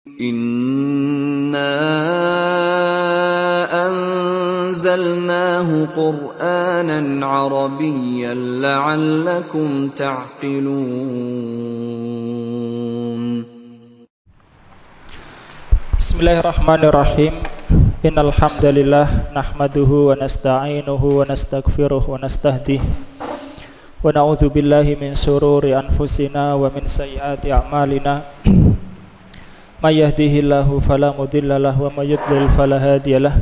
Inna anzalnahu Qur'anan Arabiyyan la'allakum ta'qilun. Bismillahirrahmanirrahim. Innal hamdalillah nahmaduhu wa nasta'inuhu wa nastaghfiruh wa nastahdih wa na'udzu billahi min shururi anfusina wa min sayyiati a'malina. May yahdihillahu fala mudilla lahu wa may yudlil fala hadiyalah.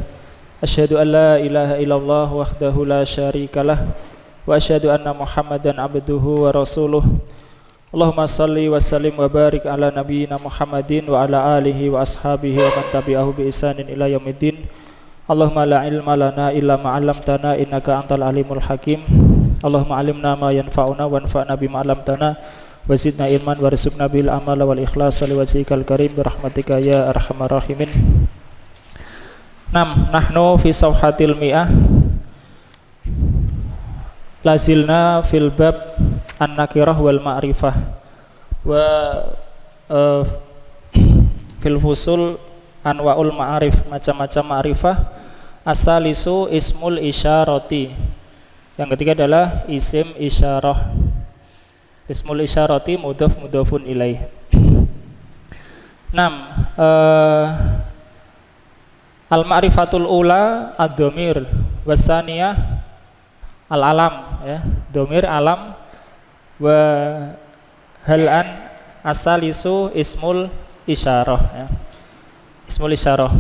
Asyhadu an la ilaha illallah wahdahu la syarikalah wa asyhadu anna Muhammadan abduhu wa rasuluh. Allahumma salli wa sallim wa barik ala nabiyyina Muhammadin wa ala alihi wa ashabihi wa man tabi'ahu bi ihsanin ila yaumiddin. Allahumma la ilma lana illa ma 'allamtana innaka antal alimul hakim. Allahumma 'allimna ma yanfa'una wanfa'na bima 'allamtana wa zidna ilman warzuqna bil amala wal ikhlasa liwajhikal karim birahmatika ya arhamar rahimin. Nahnu fi sawhatil mi'ah lazilna fil bab an-nakirah wal ma'rifah wa fil fusul anwaul ma'arif, macam-macam ma'rifah. Asalisu ismul isyarati, yang ketiga adalah isim isyarah. Ismul isyarati mudhaf mudhafun ilaih. Al-ma'rifatul ula ad-dhamir wasaniyah al-alam, ya, dhamir alam. Wa halan asalisu ismul isyarah, ya. Ismul isyarah.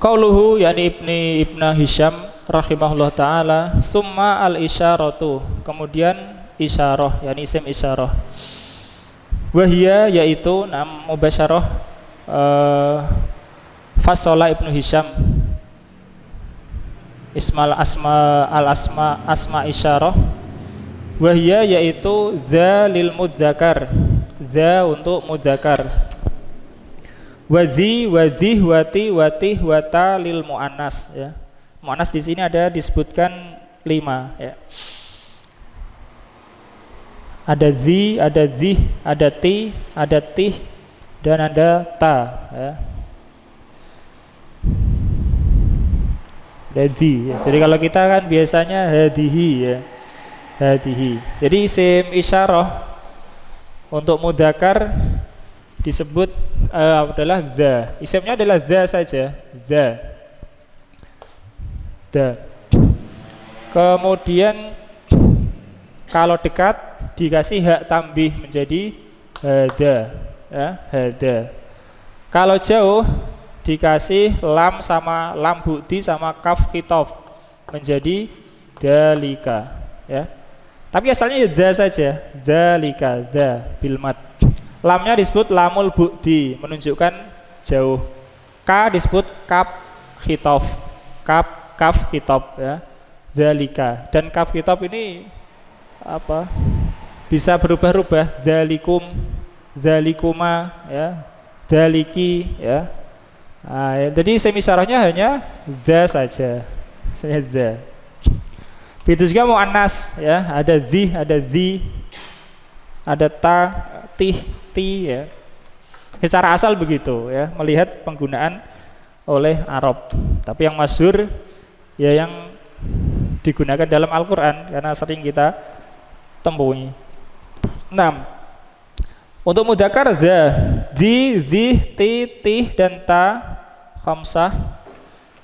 Qauluhu yani Ibnu Hisham rahimahullah ta'ala, summa al-isyaratu, kemudian isyarah, yani isim isyarah. Wahia yaitu mubasyarah, fasola Ibnu Hisham ismal asma isyarah. Wahia yaitu za lil mudzakar, za untuk mudzakar. Wadhi wadih wati watih wata lil muannas, ya. Muannas di sini ada disebutkan 5, ya. Ada zi, ada zih, ada ti, ada tih, dan ada ta, ya. Ada zi, ya. Jadi kalau kita kan biasanya hadihi, ya. Hadihi. Jadi isim isyarah untuk mudzakkar disebut adalah za. Isimnya adalah za saja, za. Da. Kemudian kalau dekat dikasih hak tambih menjadi hada, ya, hada. Kalau jauh dikasih lam sama lam bukti sama kaf khitof menjadi dalika, ya. Tapi asalnya ya za saja, dalika, za bil mad. Lamnya disebut lamul bukti, menunjukkan jauh. Ka disebut kaf khitof, kaf khitof, ya, zalika. Dan kaf khitof ini apa? Bisa berubah-ubah, zalikum, zalikuma, ya, zaliki, ya. Nah, jadi isim isyarahnya hanya za saja, saya za. Begitu juga muannas, ya, ada zi, ada zi, ada ta, tih, ti, ya. Secara asal begitu, ya, melihat penggunaan oleh Arab. Tapi yang masyhur ya yang digunakan dalam Al-Qur'an karena sering kita temui. 6. Untuk mudzakkar za, di, zi, ti, tih, dan ta, khamsah.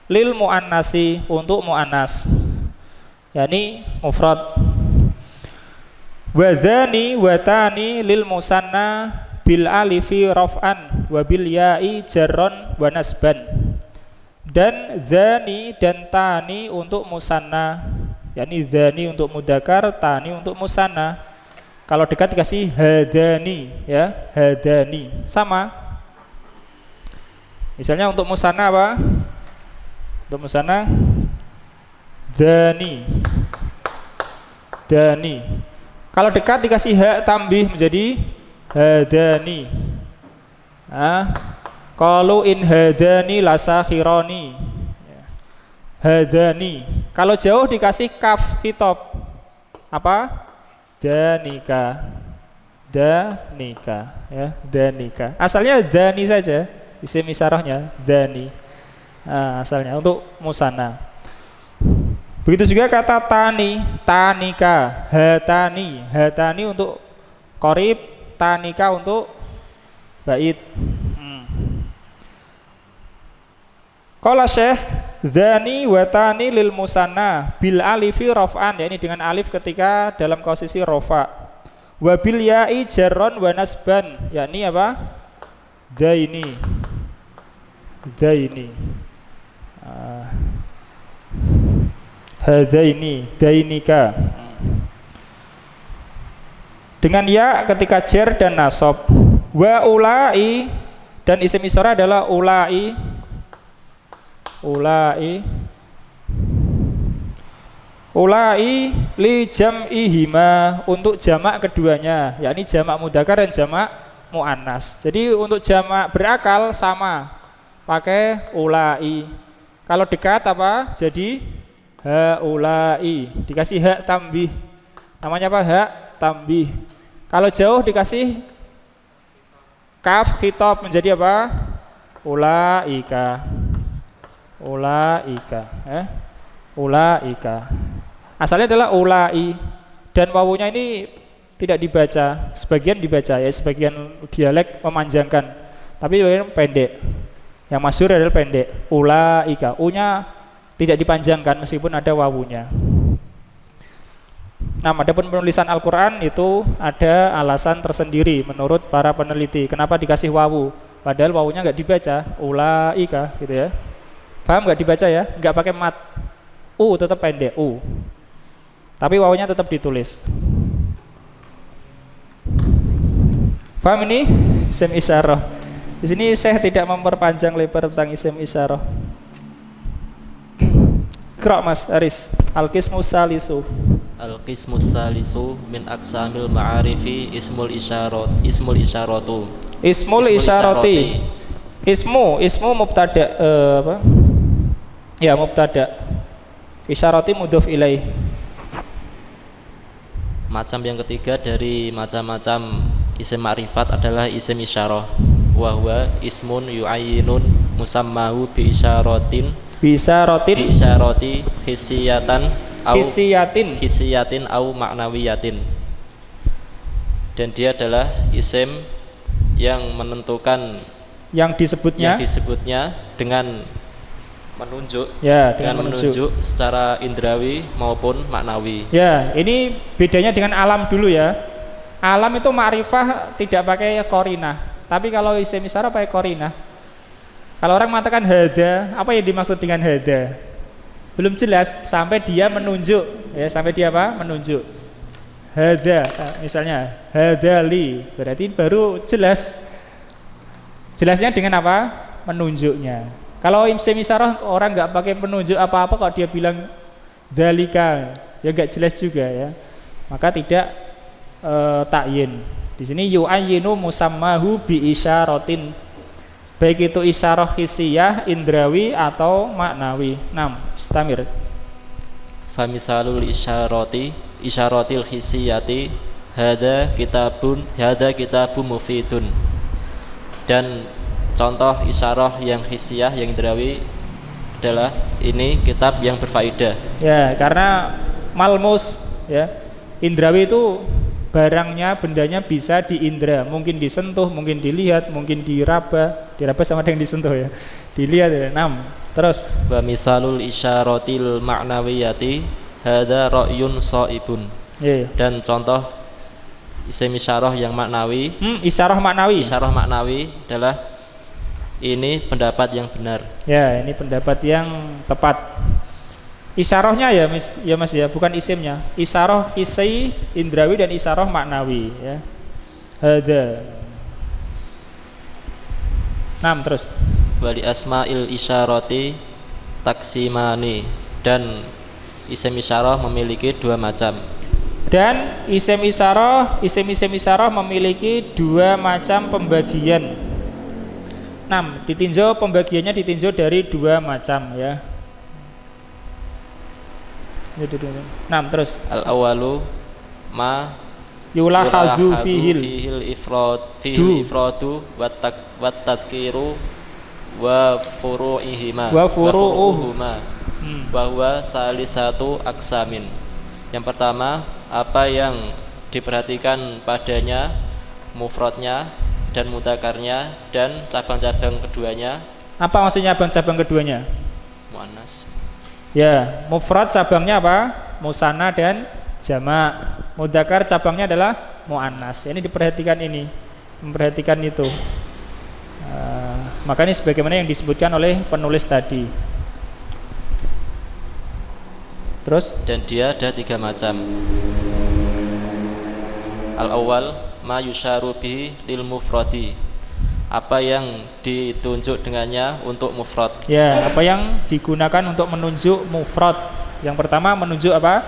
Lil muannasi, untuk muannas, yakni mufrad. Wa dzani wa tani lil musanna bil alifi raf'an wa bil ya'i jarron wa nasban. Dan dzani dan tani untuk musanna, yakni dzani untuk mudzakkar, tani untuk musanna. Kalau dekat dikasih hadani, ya, hadani. Sama. Misalnya untuk musanna apa? Untuk musanna dzani. Dani. Kalau dekat dikasih hak tambih menjadi hadani. Qalu in hadani lasakhirani, hadani. Kalau jauh dikasih kaf khitab, apa? Danika. danika ya, danika. Asalnya dani saja, isim isyarahnya dani. Nah, asalnya untuk musanna. Begitu juga kata tani, tanika, hatani, hatani untuk qorib, tanika untuk bait. Qala Syekh dzani wa tani lil musanna bil alifi raf'an, yakni dengan alif ketika dalam posisi rafa. Wa bil ya'i jarron wa nasban, yakni apa? Daini. Daini. Hadaini, dainika. Dengan ya ketika jar dan nasab. Wa ulai, dan isim isyarah adalah ulai. Ulai li jam'ihima, untuk jamak keduanya, yakni jamak mudzakkar dan jamak muannas. Jadi untuk jamak berakal sama, pakai ulai. Kalau dekat apa? Jadi haulai, dikasih hak tambih. Namanya apa? Hak tambih. Kalau jauh dikasih kaf khitab, menjadi apa? Ulaika. Ulaika, ulaika. Asalnya adalah ulai, dan wawunya ini tidak dibaca, sebagian dibaca ya, sebagian dialek memanjangkan, tapi yang pendek. Yang masyhur adalah pendek, ulaika. U-nya tidak dipanjangkan meskipun ada wawunya. Nah, adapun penulisan Al-Qur'an itu ada alasan tersendiri menurut para peneliti. Kenapa dikasih wawu? Padahal wawunya nggak dibaca, ulaika gitu ya. Paham nggak dibaca ya? Nggak pakai mat. U tetap pendek, U. Tapi wawunya tetap ditulis. Paham ini? Isim isyarah. Di sini saya tidak memperpanjang lebar tentang isim isyarah. Qra' Mas Aris. Al-qismu salisu. Al-qismu salisu min aqsamil ma'arifi ismul isyaratu. Ismul isyarati. Ismu mubtada, apa? Ya, mubtada. Isyarati mudhof ilaih. Macam yang ketiga dari macam-macam isim ma'rifat adalah isim isyarah. Wa huwa ismun yu'ayyinun musammahu bi isyaratin hisiyatin au ma'nawiyatin. Dan dia adalah isim yang menentukan, yang disebutnya dengan menunjuk, ya, dengan menunjuk secara indrawi maupun maknawi. Ya, ini bedanya dengan alam dulu ya. Alam itu ma'rifah tidak pakai qarinah, tapi kalau isim isyarah pakai qarinah. Kalau orang mengatakan hada, apa yang dimaksud dengan hada? Belum jelas sampai dia menunjuk, ya, sampai dia apa? Menunjuk. Hada, misalnya hadali, berarti baru jelas. Jelasnya dengan apa? Menunjuknya. Kalau isim isyarah orang nggak pakai penunjuk apa-apa, kalau dia bilang dalika, ya nggak jelas juga ya. Maka tidak ta'yin. Di sini yu'ayyinu musammahu bi isyaratin. Baik itu isyarah hissiyah, indrawi atau maknawi. 6. Istamir. Fa misalul isyaratil hissiyati hada kitabun mufidun. Dan contoh isyarah yang hissiyah, yang indrawi adalah ini kitab yang berfaedah. Ya, karena malmus ya. Indrawi itu barangnya, bendanya bisa diindra, mungkin disentuh, mungkin dilihat, mungkin diraba sama dengan disentuh ya. Dilihat ya. 6. Terus wa misalul isyaratil ma'nawiyati hada ra'yun shaibun. Dan contoh isim isyarah yang maknawi, isyarah maknawi adalah ini pendapat yang benar. Ya, ini pendapat yang tepat. Isyarahnya ya Mas ya, bukan isimnya. Isyarah hissi, indrawi, dan isyarah maknawi ya. Hada. 6 terus. Wali asma'il isyarati taksimani. Dan isim isyarah memiliki dua macam. Dan isim isyarah memiliki dua macam pembagian. 6. Pembagiannya ditinjau dari dua macam ya. 6 terus. Al awalu ma yulahadzu fihil ifradu wat tadhkiru wa furu'ihima wa furu'uhuma bahwa salisatu aksamin. Yang pertama, apa yang diperhatikan padanya mufradnya dan mudzakarnya dan cabang-cabang keduanya. Apa maksudnya cabang keduanya? Muannas. Ya, mufrad cabangnya apa? Musanna dan jamak. Mudzakar cabangnya adalah muannas. Ini diperhatikan ini, memperhatikan itu. Makanya sebagaimana yang disebutkan oleh penulis tadi. Terus? Dan dia ada 3 macam. Al-awwal ma yusharu bihi lil mufradi. Apa yang ditunjuk dengannya untuk mufrad. Ya, apa yang digunakan untuk menunjuk mufrad. Yang pertama menunjuk apa?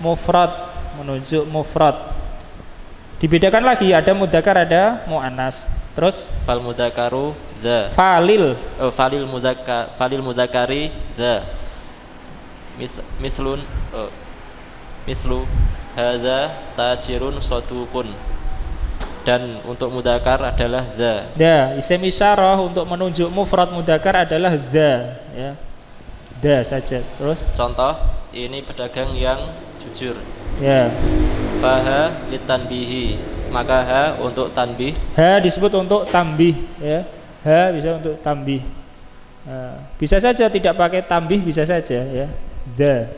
Mufrad, menunjuk mufrad. Dibedakan lagi, ada mudzakar, ada muannas. Terus fal mudzakaru dza. Falil mudzakari dza. Mislu hadza tajirun sadukun. Dan untuk mudzakar adalah dza. Ya, isim isyarah untuk menunjuk mufrad mudzakar adalah dza, ya. Dza saja. Terus contoh, ini pedagang yang jujur. Ya. Faha litanbihi, maka ha untuk tanbih. Ha disebut untuk tanbih, ya. Ha bisa untuk tanbih. Bisa saja tidak pakai tanbih, bisa saja, ya. Dza.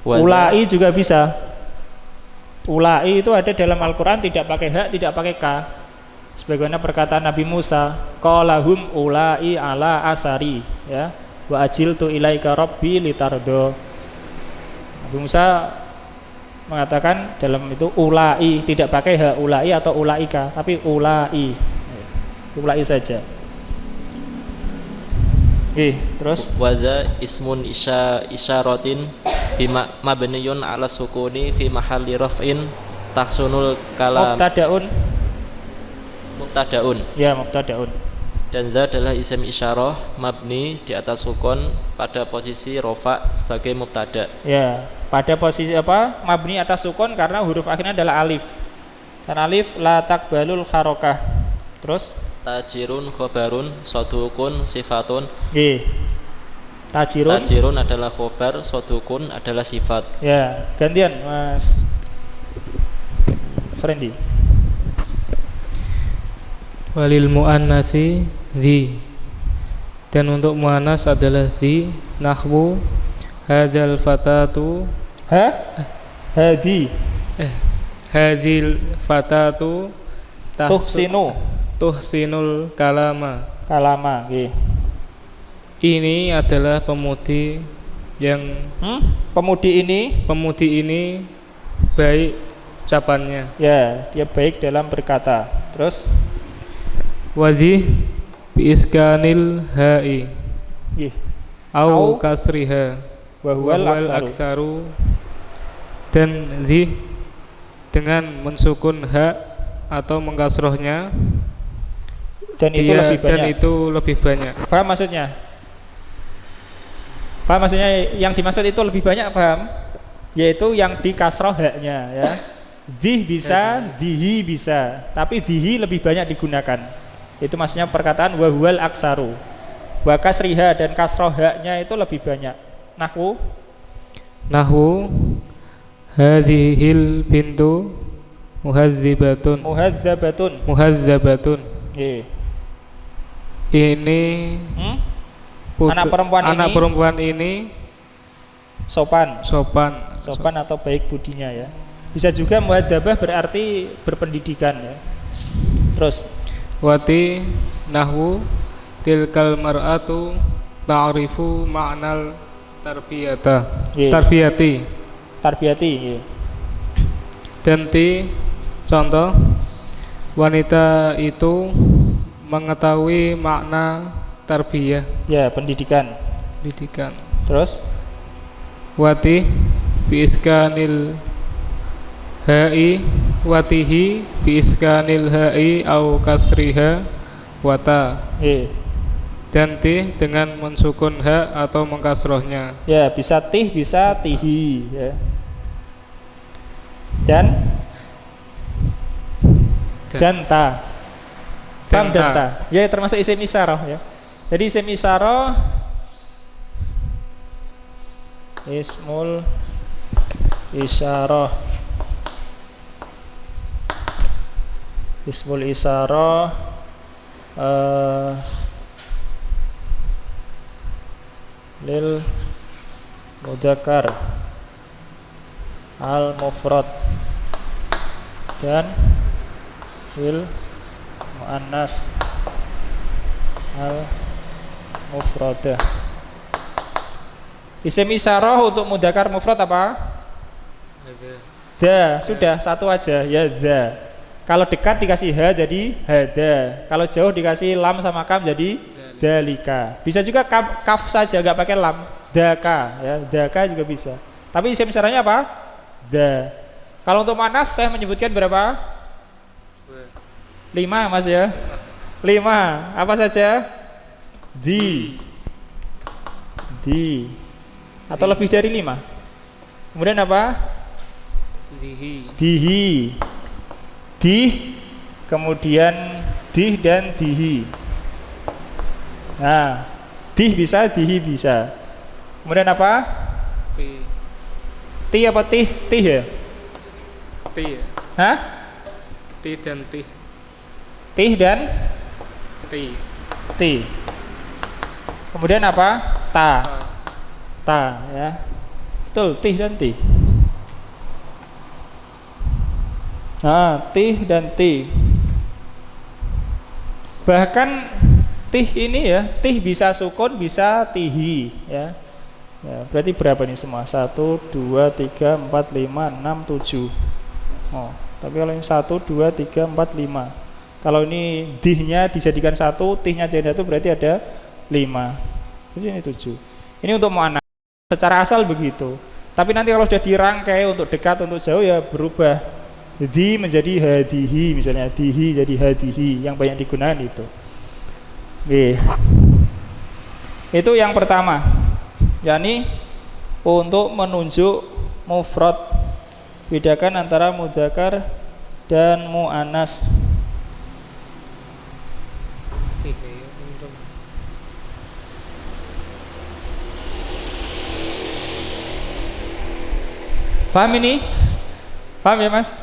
Ulai juga bisa. Ulai itu ada dalam Al-Quran tidak pakai hak, tidak pakai ka. Sebagaimana perkataan Nabi Musa, qalahum ulai ala asari, ya. Wa ajiltu ilaika rabbi litardo. Nabi Musa mengatakan dalam itu ulai, tidak pakai hak ulai atau ulaika, tapi ulai. Ulai saja. Terus waza ismun isyaratin bima mabniyun ala sukuni fi mahalli raf'in tahsunul kalam mubtadaun. Ya, mubtadaun. Dan za adalah isim isyarah mabni di atas sukun pada posisi rofa sebagai mubtada. Ya, pada posisi apa? Mabni atas sukun karena huruf akhirnya adalah alif. Dan alif la takbalul harokah. Terus tajirun khobarun sodukun sifatun. Tajirun adalah khobar, sodukun adalah sifat. Ya, gantian Mas Frendi. Walil muannasi dhi. Dan untuk muannas adalah dhi. Nahwu hadzal fatatu hadil fatatu tuhsinul kalama. Ini adalah pemudi yang pemudi ini baik ucapannya. Ya, dia baik dalam berkata. Terus wadhi bi iskanil ha'i au kasriha wa huwal aksaru. Dan dhi dengan mensukun ha atau mengkasrohnya, dan itu lebih banyak. Paham maksudnya? Paham maksudnya yang dimaksud itu lebih banyak, paham? Yaitu yang di kasroh haknya, ya. Dih bisa, dihi bisa, tapi dihi lebih banyak digunakan. Itu maksudnya perkataan wa huwal aksaru. Wa kasriha dan kasroh haknya itu lebih banyak. Nahwu hadhil bintu muhadzabatun. Ini anak perempuan ini sopan atau baik budinya, ya. Bisa juga muhadzabah berarti berpendidikan, ya. Terus wati nahwu tilkal mar'atu ta'rifu ma'nal tarbiyati. Dan contoh wanita itu mengetahui makna tarbiyah. Ya, pendidikan. Terus wati biiskanil ha'i watihi biiskanil ha'i au kasriha wata. Dan dengan mensukun ha atau mengkasrohnya. Ya, bisa tih, bisa tihi, ya. Dan dan ta. Fam Dan dan ta. ta. Ya termasuk isim isyarah ya. Jadi isim isyarah ismul isyarah. Ismul isyarah lil mudzakkar al mufrad dan lil muannas al mufradah. Isim isyarah untuk mudzakkar mufrad apa? Da, sudah satu aja ya da. Kalau dekat dikasih ha jadi hada. Kalau jauh dikasih lam sama kam jadi dalika. Bisa juga kaf saja nggak pakai lam. Daka ya, daka juga bisa. Tapi isim isyarahnya apa? Da. Kalau untuk manas saya menyebutkan berapa? 5 Mas ya. 5. Apa saja? Di. Atau lebih dari 5. Kemudian apa? Dihi. Dih, kemudian dih dan dihi. Nah, dih bisa, dihi bisa. Kemudian apa? Ti apa tih? Tih ya? Ti ya. Hah? Ti dan tih. Tih dan Ti. ti. Kemudian apa? Ta. Ta ya. Betul, tih dan ti. Nah, tih dan ti. Bahkan tih ini ya, tih bisa sukun, bisa tihi ya. Ya, berarti berapa nih semua? 1, 2, 3, 4, 5, 6, 7. Oh, tapi kalau ini 1, 2, 3, 4, 5. Kalau ini dihnya dijadikan 1, tihnya jadi 1 berarti ada 5. Jadi ini 7. Ini untuk muannats. Secara asal begitu. Tapi nanti kalau sudah dirangkai untuk dekat, untuk jauh ya berubah. Di menjadi hadihi, misalnya dihi jadi hadihi, yang banyak digunakan itu. Oke. Itu yang pertama, yakni untuk menunjuk mufrad. Bedakan antara mudzakkar dan muannas. Paham ini? Paham ya Mas?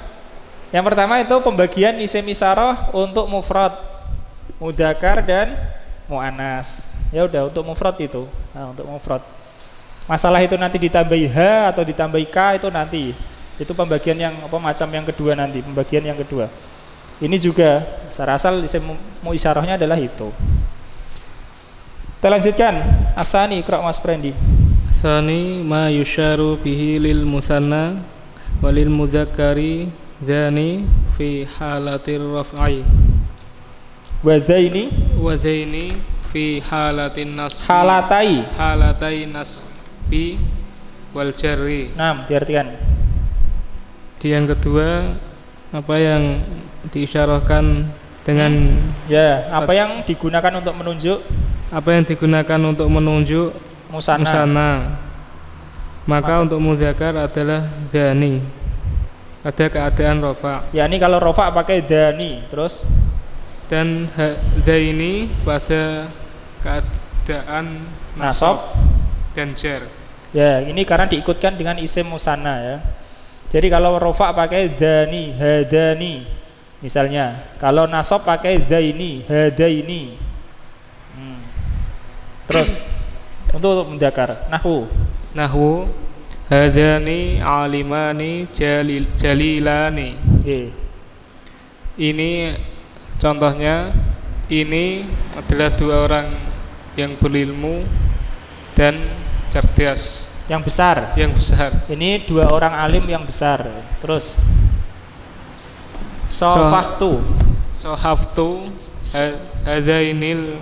Yang pertama itu pembagian isim isyarah untuk mufrad, mudzakkar dan muannas. Ya udah untuk mufrad itu. Nah, untuk mufrad. Masalah itu nanti ditambahi ha atau ditambahi ka itu nanti. Itu pembagian yang macam yang kedua nanti, pembagian yang kedua. Ini juga secara asal isim isyarahnya adalah itu. Kita lanjutkan. Asani, Iqra Mas Prendi. Sani ma yusyaru bihi lil musanna walil mudzakkari zani fi halatir raf'i Wa zaini fi halatin nasbi halatai nasbi wal jarri. Nah, diartikan. Di yang kedua apa yang diisyarahkan dengan ya, apa yang digunakan untuk menunjuk musanna. Maka untuk mudzakkar adalah dzani. Ada keadaan rafa. Ya, ini kalau rafa pakai dzani, terus dan dzaini pada keadaan nasab dan jar. Ya, ini karena diikutkan dengan isim musanna ya. Jadi kalau rafa pakai dzani, hadani. Misalnya, kalau nasab pakai dzaini, hadaini. Terus untuk mudzakkar nahwu hadani alimani jalilani. Ini contohnya, ini adalah dua orang yang berilmu dan cerdas, yang besar. Ini dua orang alim yang besar. Terus sohaftu hadainil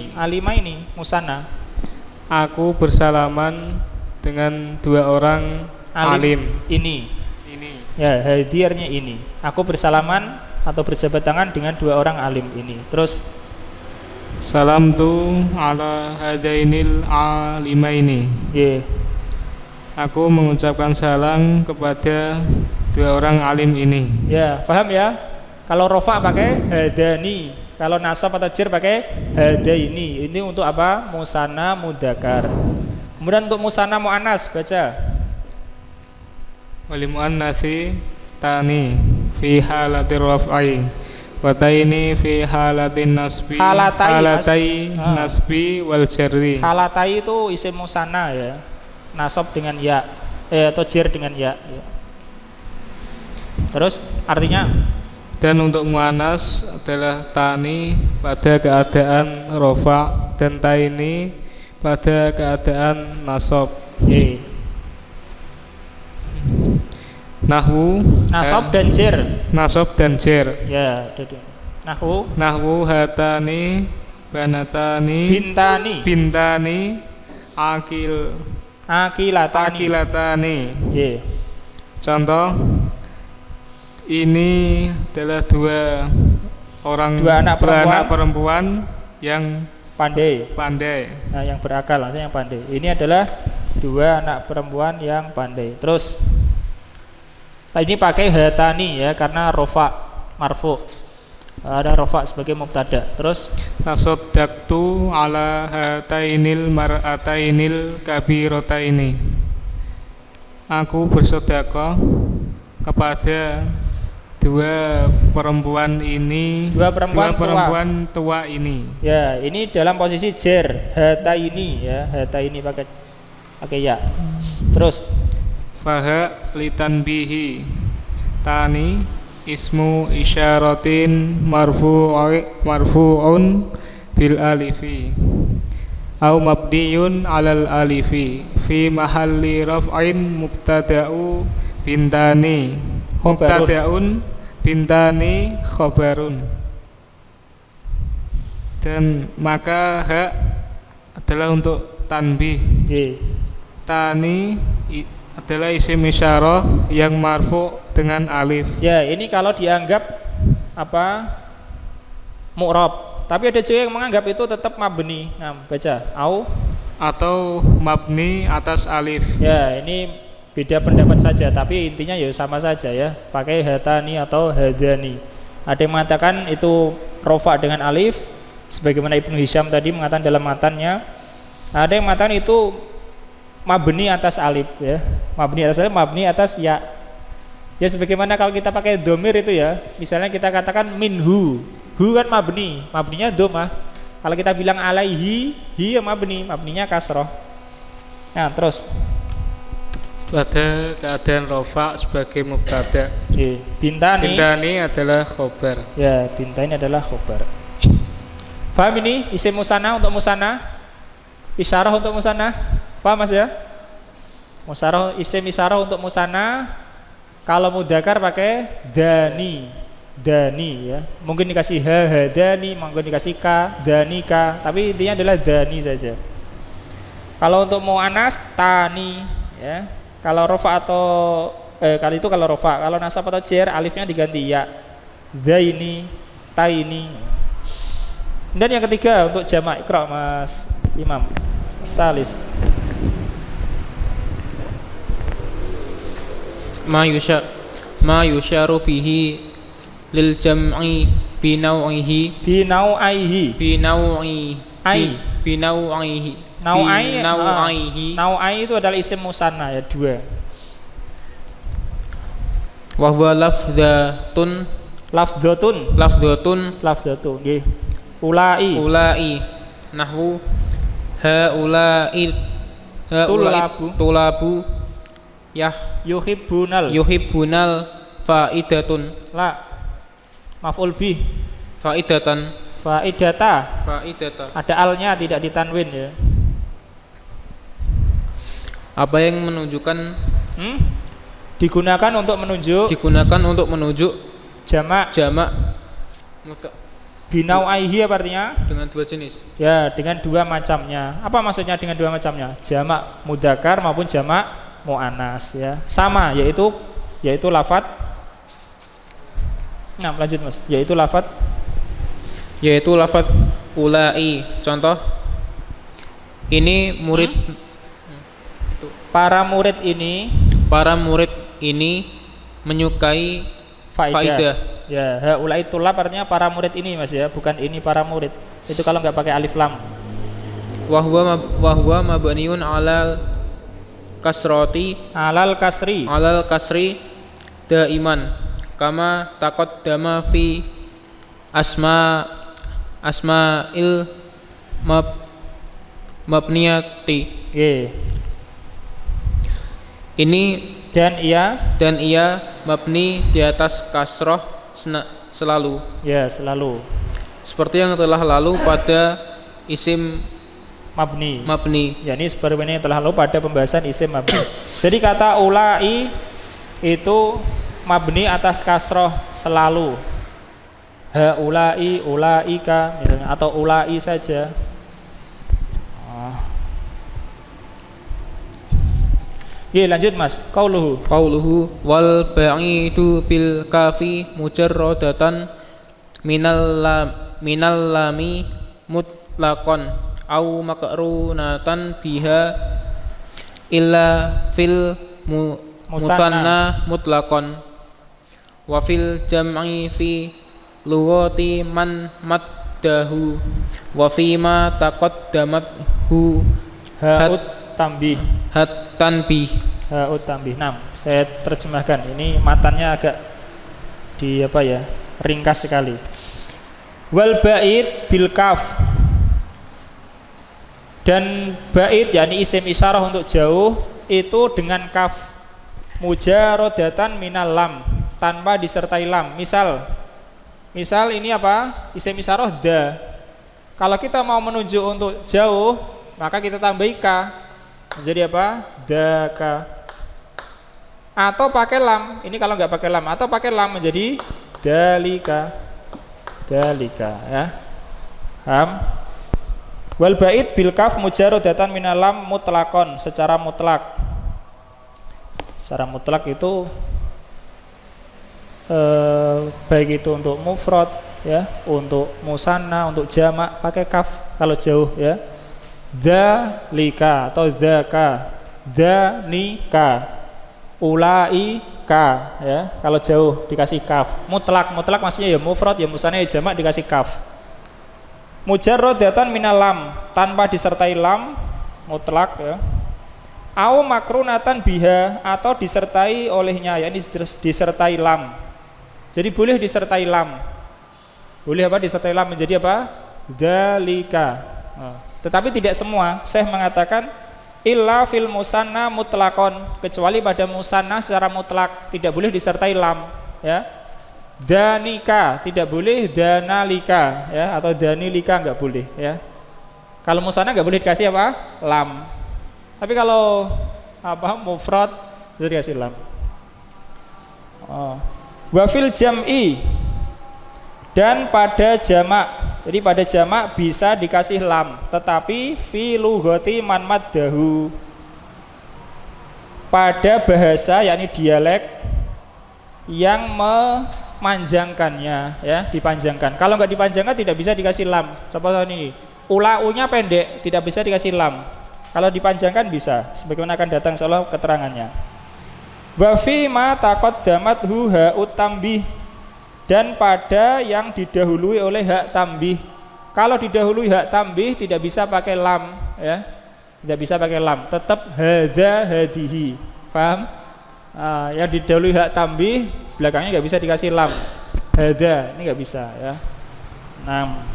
alimaini musanna. Aku bersalaman dengan dua orang alim ini. Ya, hadirnya ini. Aku bersalaman atau berjabat tangan dengan dua orang alim ini. Terus salam tu ala hadainil alimaini. Aku mengucapkan salam kepada dua orang alim ini. Ya, paham ya? Kalau rofa pakai hadani, kalau nasab atau jar pakai hadaini. Ini untuk apa? Musanna mudzakkar. Kemudian untuk musanna muannas baca. Wal muannasi tani fi halatir raf'i wa taini fi halatin nasbi. Halatai nasbi wal jarri. Halatai itu isim musanna ya. Nasab dengan ya, atau jar dengan ya. Terus artinya? Dan untuk muannas adalah tani pada keadaan rofa dan taini pada keadaan nasab. Nahwu nasab dan jar. Nasab dan jar. Ya, nahwu hatani banatani bintani akilatani. Contoh, ini adalah dua anak perempuan yang pandai. Nah, yang berakal maksudnya yang pandai. Ini adalah dua anak perempuan yang pandai. Terus ini pakai hatani ya karena rofa marfu. Ada rofa sebagai mubtada. Terus tasaddaqtu ala hatainil mar'atainil kabirataini. Aku bersedekah kepada dua perempuan tua ini. Ya, ini dalam posisi jar hataini ya, hataini pakai ya. Terus faha litanbihi tani ismu isyaratin marfu'un bil alifi au mabdiyun alal alifi fi mahalli raf'in mubtada'u bintani mubtada'un bintani khobarun. Dan maka ha adalah untuk tanbih. Tani adalah isim isyarah yang marfu dengan alif. Ya, ini kalau dianggap apa? Mu'rab. Tapi ada juga yang menganggap itu tetap mabni. Nah, baca au atau mabni atas alif. Ya, ini beda pendapat saja, tapi intinya ya sama saja ya. Pakai hatani atau hadani. Ada yang mengatakan itu rofa dengan alif, sebagaimana Ibnu Hisham tadi mengatakan dalam matannya. Ada yang mengatakan itu mabni atas alif ya. Mabni atas alif, mabni atas ya. Ya sebagaimana kalau kita pakai domir itu ya. Misalnya kita katakan minhu. Hu kan mabninya domah. Kalau kita bilang alaihi, hi ya mabninya kasroh. Nah, terus pada keadaan rofa sebagai mubtada. Bintani adalah khobar. Ya, bintani adalah khobar. Faham ini isim musanna untuk musanna? Isyarah untuk musanna? Paham Mas ya? Isim isyarah untuk musanna kalau mudzakkar pakai dani ya. Mungkin dikasih hadani, mungkin dikasih ka, danika, tapi intinya adalah dani saja. Kalau untuk muannas tani ya. Kalau rofa atau kali itu kalau rofa, kalau nasab atau jar alifnya diganti ya. Zaini, taini. Dan yang ketiga untuk jamak iqra Mas Imam. Salis. Ma yusyaru bihi lil jam'i binau'ihi Nau'ai itu adalah isim musanna ya, dua. Wa huwa lafdzatun nggih. Ulai nahwu haula'i tulabu yuhibbunal faidatun maf'ul bih faidatan ada alnya tidak ditanwin ya. Apa yang menunjukkan digunakan untuk menunjuk jamak binau'aihi apa artinya? Dengan dua jenis. Ya, dengan dua macamnya. Apa maksudnya dengan dua macamnya? Jamak mudzakkar maupun jamak muannas ya. Sama yaitu lafadz. Nah, lanjut Mas. Yaitu lafadz ulai. Contoh ini murid para murid ini menyukai faidah. faidah. Ya, haulai tulab artinya para murid ini Mas ya, bukan ini para murid. Itu kalau nggak pakai alif lam. Wa huwa mabniun alal kasri daiman kama taqaddama fi asma'il mabniyati. Ini dan ia mabni di atas kasroh selalu. Ya, selalu. Seperti yang telah lalu pada isim Mabni. Ya, ini seperti ini yang telah lalu pada pembahasan isim mabni. Jadi kata ulai itu mabni atas kasroh selalu. Haulai, ulaika misalnya, atau ulai saja. Ya, lanjut Mas. Qauluhu wal ba'idu bil kafi mujarradatan minal lami mutlaqan au makrunatan biha illa fil musanna mutlaqan wa fil jam'i fi lughati man maddahu wa fi ma taqaddamathu ha'ut tanbih. Ha'ut tanbih. Nah, saya terjemahkan. Ini matanya agak ringkas sekali. Wal ba'id bil kaf. Dan ba'id yakni isim isyarah untuk jauh itu dengan kaf. Mujarradatan minal lam, tanpa disertai lam. Misal ini apa? Isim isyarah da. Kalau kita mau menunjuk untuk jauh, maka kita tambahi ka. Menjadi apa? Daka. Atau pakai lam. Ini kalau nggak pakai lam, atau pakai lam menjadi dalika. Ya. Paham? Wal ba'id bil kaf mujarradatan minal lam mutlaqon, secara mutlak. Secara mutlak itu baik itu untuk mufrad ya, untuk musanna, untuk jamak pakai kaf kalau jauh ya. Dzalika atau dzaka, dzanika, ulaika ya. Kalau jauh dikasih kaf. Mutlak maksudnya ya mufrad ya musanna ya jamak dikasih kaf. Mujarradatan minal lam, tanpa disertai lam, mutlak ya. Au makrunatan biha, atau disertai olehnya, yakni disertai lam. Jadi boleh disertai lam. Boleh apa? Disertai lam menjadi apa? Dzalika. Tetapi tidak semua. Syekh mengatakan illa fil musanna mutlaqon, kecuali pada musanna secara mutlak tidak boleh disertai lam ya. Danika tidak boleh, danalika ya, atau danilika enggak boleh ya. Kalau musanna enggak boleh dikasih apa? Lam. Tapi kalau mufrad itu dikasih lam. Wa fil jam'i, dan pada jamak. Jadi pada jamak bisa dikasih lam, tetapi fi lughati man maddahu, pada bahasa yakni dialek yang memanjangkannya ya, dipanjangkan. Kalau nggak dipanjangkan tidak bisa dikasih lam. Seperti ini, ulaunya pendek tidak bisa dikasih lam. Kalau dipanjangkan bisa, sebagaimana akan datang insyaallah keterangannya. Wa fi ma taqaddamathu ha'ut tanbih, dan pada yang didahului oleh hak tambih. Kalau didahului hak tambih tidak bisa pakai lam ya. Tidak bisa pakai lam, tetap hadza hadihi. Paham? Yang didahului hak tambih belakangnya enggak bisa dikasih lam. Hadza ini enggak bisa ya. 6.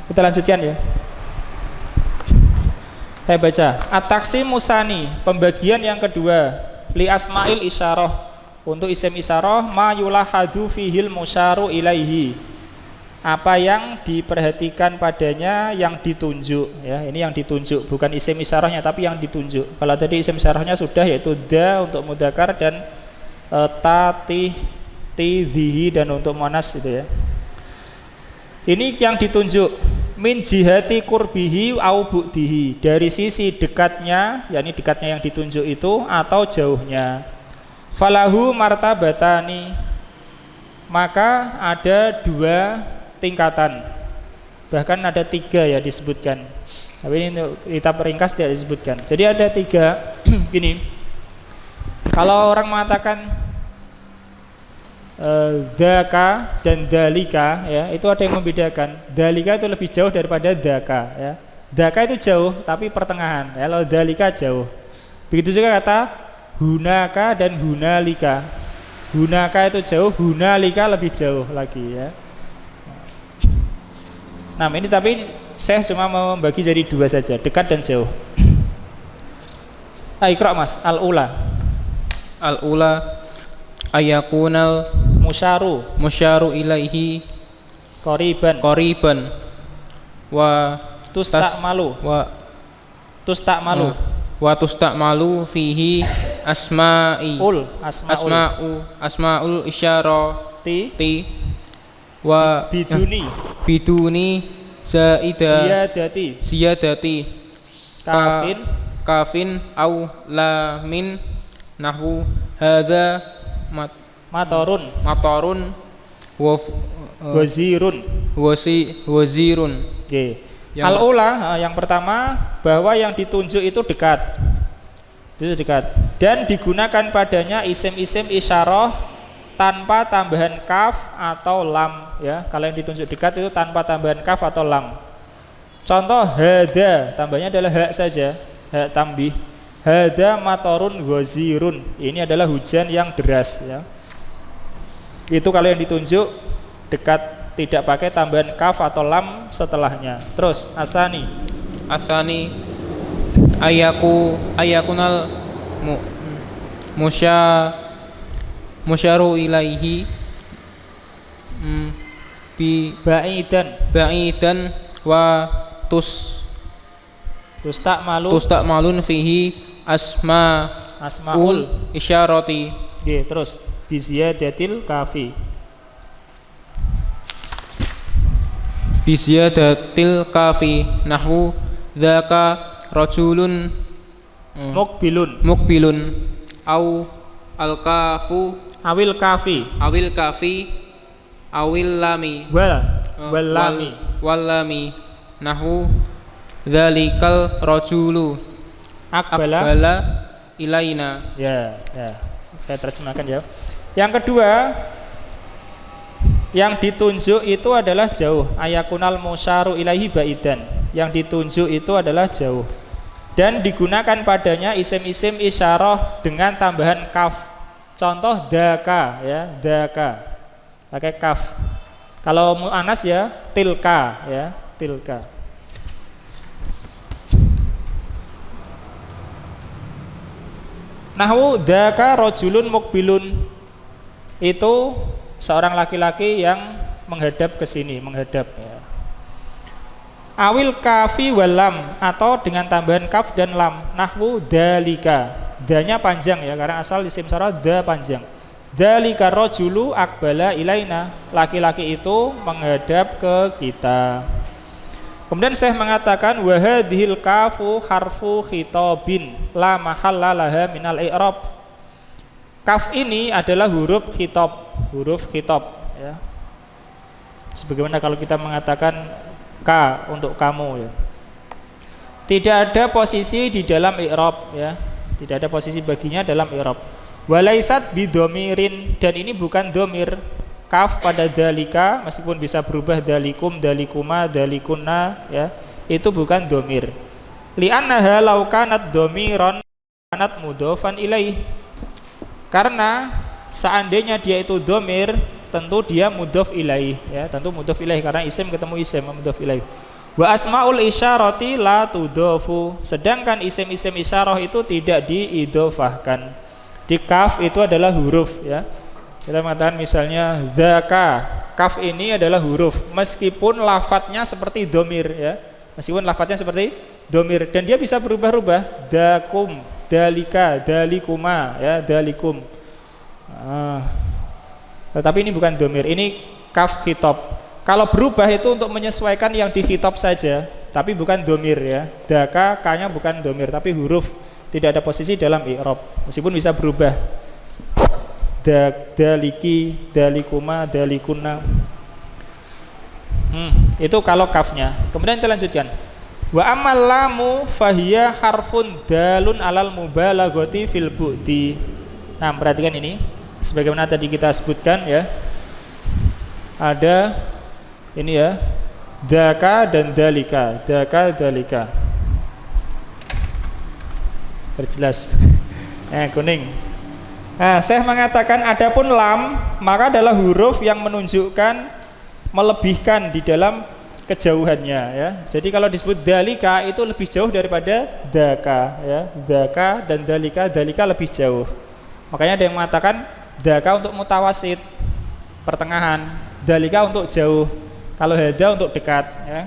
Kita lanjutkan ya. Saya baca at-taqsim musani, pembagian yang kedua, li asma'il isyarah, untuk isim isyarah ma yulahadu fihil musyaru ilaihi, apa yang diperhatikan padanya, yang ditunjuk ya. Ini yang ditunjuk, bukan isim isyarahnya tapi yang ditunjuk. Kalau tadi isim isyarahnya sudah, yaitu da untuk mudzakkar dan tatih tidhihi dan untuk muannas itu ya. Ini yang ditunjuk min jihati kurbihi au bu'dihi, dari sisi dekatnya, yakni dekatnya yang ditunjuk itu atau jauhnya. Falahu martabatani, maka ada 2 tingkatan, bahkan ada 3 ya disebutkan, tapi ini kita peringkas tidak disebutkan. Jadi ada 3 gini. Kalau orang mengatakan dzaka dan dalika ya, itu ada yang membedakan. Dalika itu lebih jauh daripada dzaka ya. Dzaka itu jauh tapi pertengahan ya, kalau dalika jauh. Begitu juga kata hunaka dan hunalika. Hunaka itu jauh, hunalika lebih jauh lagi ya. Nah, ini tapi saya cuma mau membagi jadi 2 saja, dekat dan jauh. Iqra Mas, al-ula. Al-ula ayakunal musyaru ilaihi qariban wa tustakmalu wa tustakmalu fihi asmaul isyarati wa biduni ziyadati kafin au lamin nahwu hadza matorun wazirun. Okay. Al-ula yang pertama, bahwa yang ditunjuk itu dekat. Itu dekat dan digunakan padanya isim-isim isyarah tanpa tambahan kaf atau lam ya. Kalau yang ditunjuk dekat itu tanpa tambahan kaf atau lam. Contoh hada, tambahnya adalah hak saja, hak tambih. Hada matorun wazirun, ini adalah hujan yang deras ya. Itu kalau yang ditunjuk dekat, tidak pakai tambahan kaf atau lam setelahnya. Terus asani ayakunal musyaru ilaihi bi ba'idan wa tustakmalun fihi asmaul isyarati. Terus biziyadatil kafi. Nahwu dzaka rajulun mukbilun au al-kafu awil kafi awil lami wal lami nahwu dzalikal rajulu akbala ilaina. Ya, saya terjemahkan ya. Yang kedua, yang ditunjuk itu adalah jauh. Ayakunal musyaru ilaihi baidan. Yang ditunjuk itu adalah jauh. Dan digunakan padanya isim-isim isyarah dengan tambahan kaf. Contoh daka ya, daka. Pakai kaf. Kalau muannas ya tilka ya, tilka. Nahwu daka rajulun mukbilun, itu seorang laki-laki yang menghadap ke sini, menghadap ya. Awil kafi wal lam, atau dengan tambahan kaf dan lam. Nahwu dalika, danya panjang ya, karena asal isim isyarah da panjang. Dalika rajulu akbala ilaina, laki-laki itu menghadap ke kita. Kemudian saya mengatakan wa hadhil kafu harfu khitabin la mahalla laha minal i'rab. Kaf ini adalah huruf khitab ya. Sebagaimana kalau kita mengatakan ka untuk kamu ya. Tidak ada posisi di dalam i'rab ya. Tidak ada posisi baginya dalam i'rab. Walaisat bidomirin, dan ini bukan domir. Kaf pada dalika meskipun bisa berubah dalikum, dalikuma, dalikunna ya, itu bukan domir. Li'annaha law kanat domiron kanat mudhofan ilaih. Karena seandainya dia itu domir, tentu dia mudhof ilaih ya, tentu mudhof ilaih karena isim ketemu isim, mudhof ilaih. Wa asmaul isyarati la tudhofu, sedangkan isim-isim isyarah itu tidak diidhofahkan. Di kaf itu adalah huruf ya. Kita mengatakan misalnya dzaka, kaf ini adalah huruf meskipun lafadznya seperti domir ya, meskipun lafadznya seperti domir, dan dia bisa berubah-ubah. Dakum, dalika, dalikuma ya, dalikum. Tetapi ini bukan domir, ini kaf khitab. Kalau berubah itu untuk menyesuaikan yang di khitab saja, tapi bukan domir ya. Daka, K-nya bukan domir, tapi huruf, tidak ada posisi dalam i'rab, meskipun bisa berubah. Daliki, dalikuma, dalikuna. Itu kalau kafnya. Kemudian kita lanjutkan. Wa amal lamu fahiya harfun dalun alal mubalaghati fil bu'di. Nah, perhatikan ini. Sebagaimana tadi kita sebutkan ya. Ada ini ya. Daka dan dalika. Daka, dalika. Berjelas. Kuning. Nah, Syekh mengatakan adapun lam maka adalah huruf yang menunjukkan melebihkan di dalam kejauhannya ya. Jadi kalau disebut dalika itu lebih jauh daripada daka ya. Daka dan dalika, dalika lebih jauh. Makanya ada yang mengatakan daka untuk mutawasid, pertengahan, dalika untuk jauh. Kalau hada untuk dekat ya.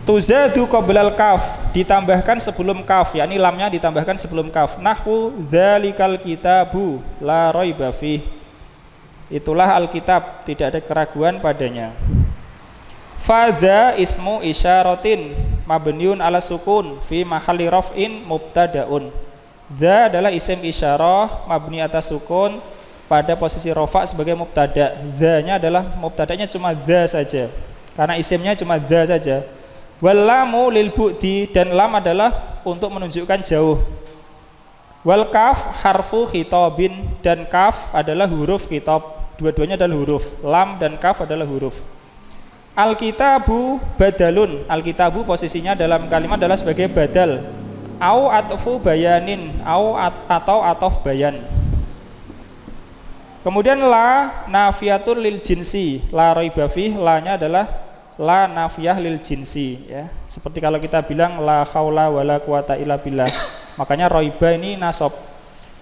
Tuzadu qoblal kaf, ditambahkan sebelum kaf, yakni lamnya ditambahkan sebelum kaf. Nahwu dzalikal kitabu la raiba fih. Itulah Alkitab, tidak ada keraguan padanya. Fadza ismu isyaratin mabniun ala sukun fi mahalli raf'in mubtadaun. Dza adalah isim isyarah mabni atas sukun pada posisi rafa sebagai mubtada. Dza-nya adalah mubtadanya cuma dza saja, karena isimnya cuma dza saja. Wal lamu lil bu'di, dan lam adalah untuk menunjukkan jauh. Wal kaf harfu khitabin, dan kaf adalah huruf khitab. Dua-duanya adalah huruf. Lam dan kaf adalah huruf. Alkitabu badalun, alkitabu posisinya dalam kalimat adalah sebagai badal. Au atfu bayanin, atau atof bayan. Kemudian la nafiyatul lil jinsi, la raiba fih, la-nya adalah la nafiyah lil jinsi ya. Seperti kalau kita bilang la haula wala quwata illa billah, makanya raiba ini nasab.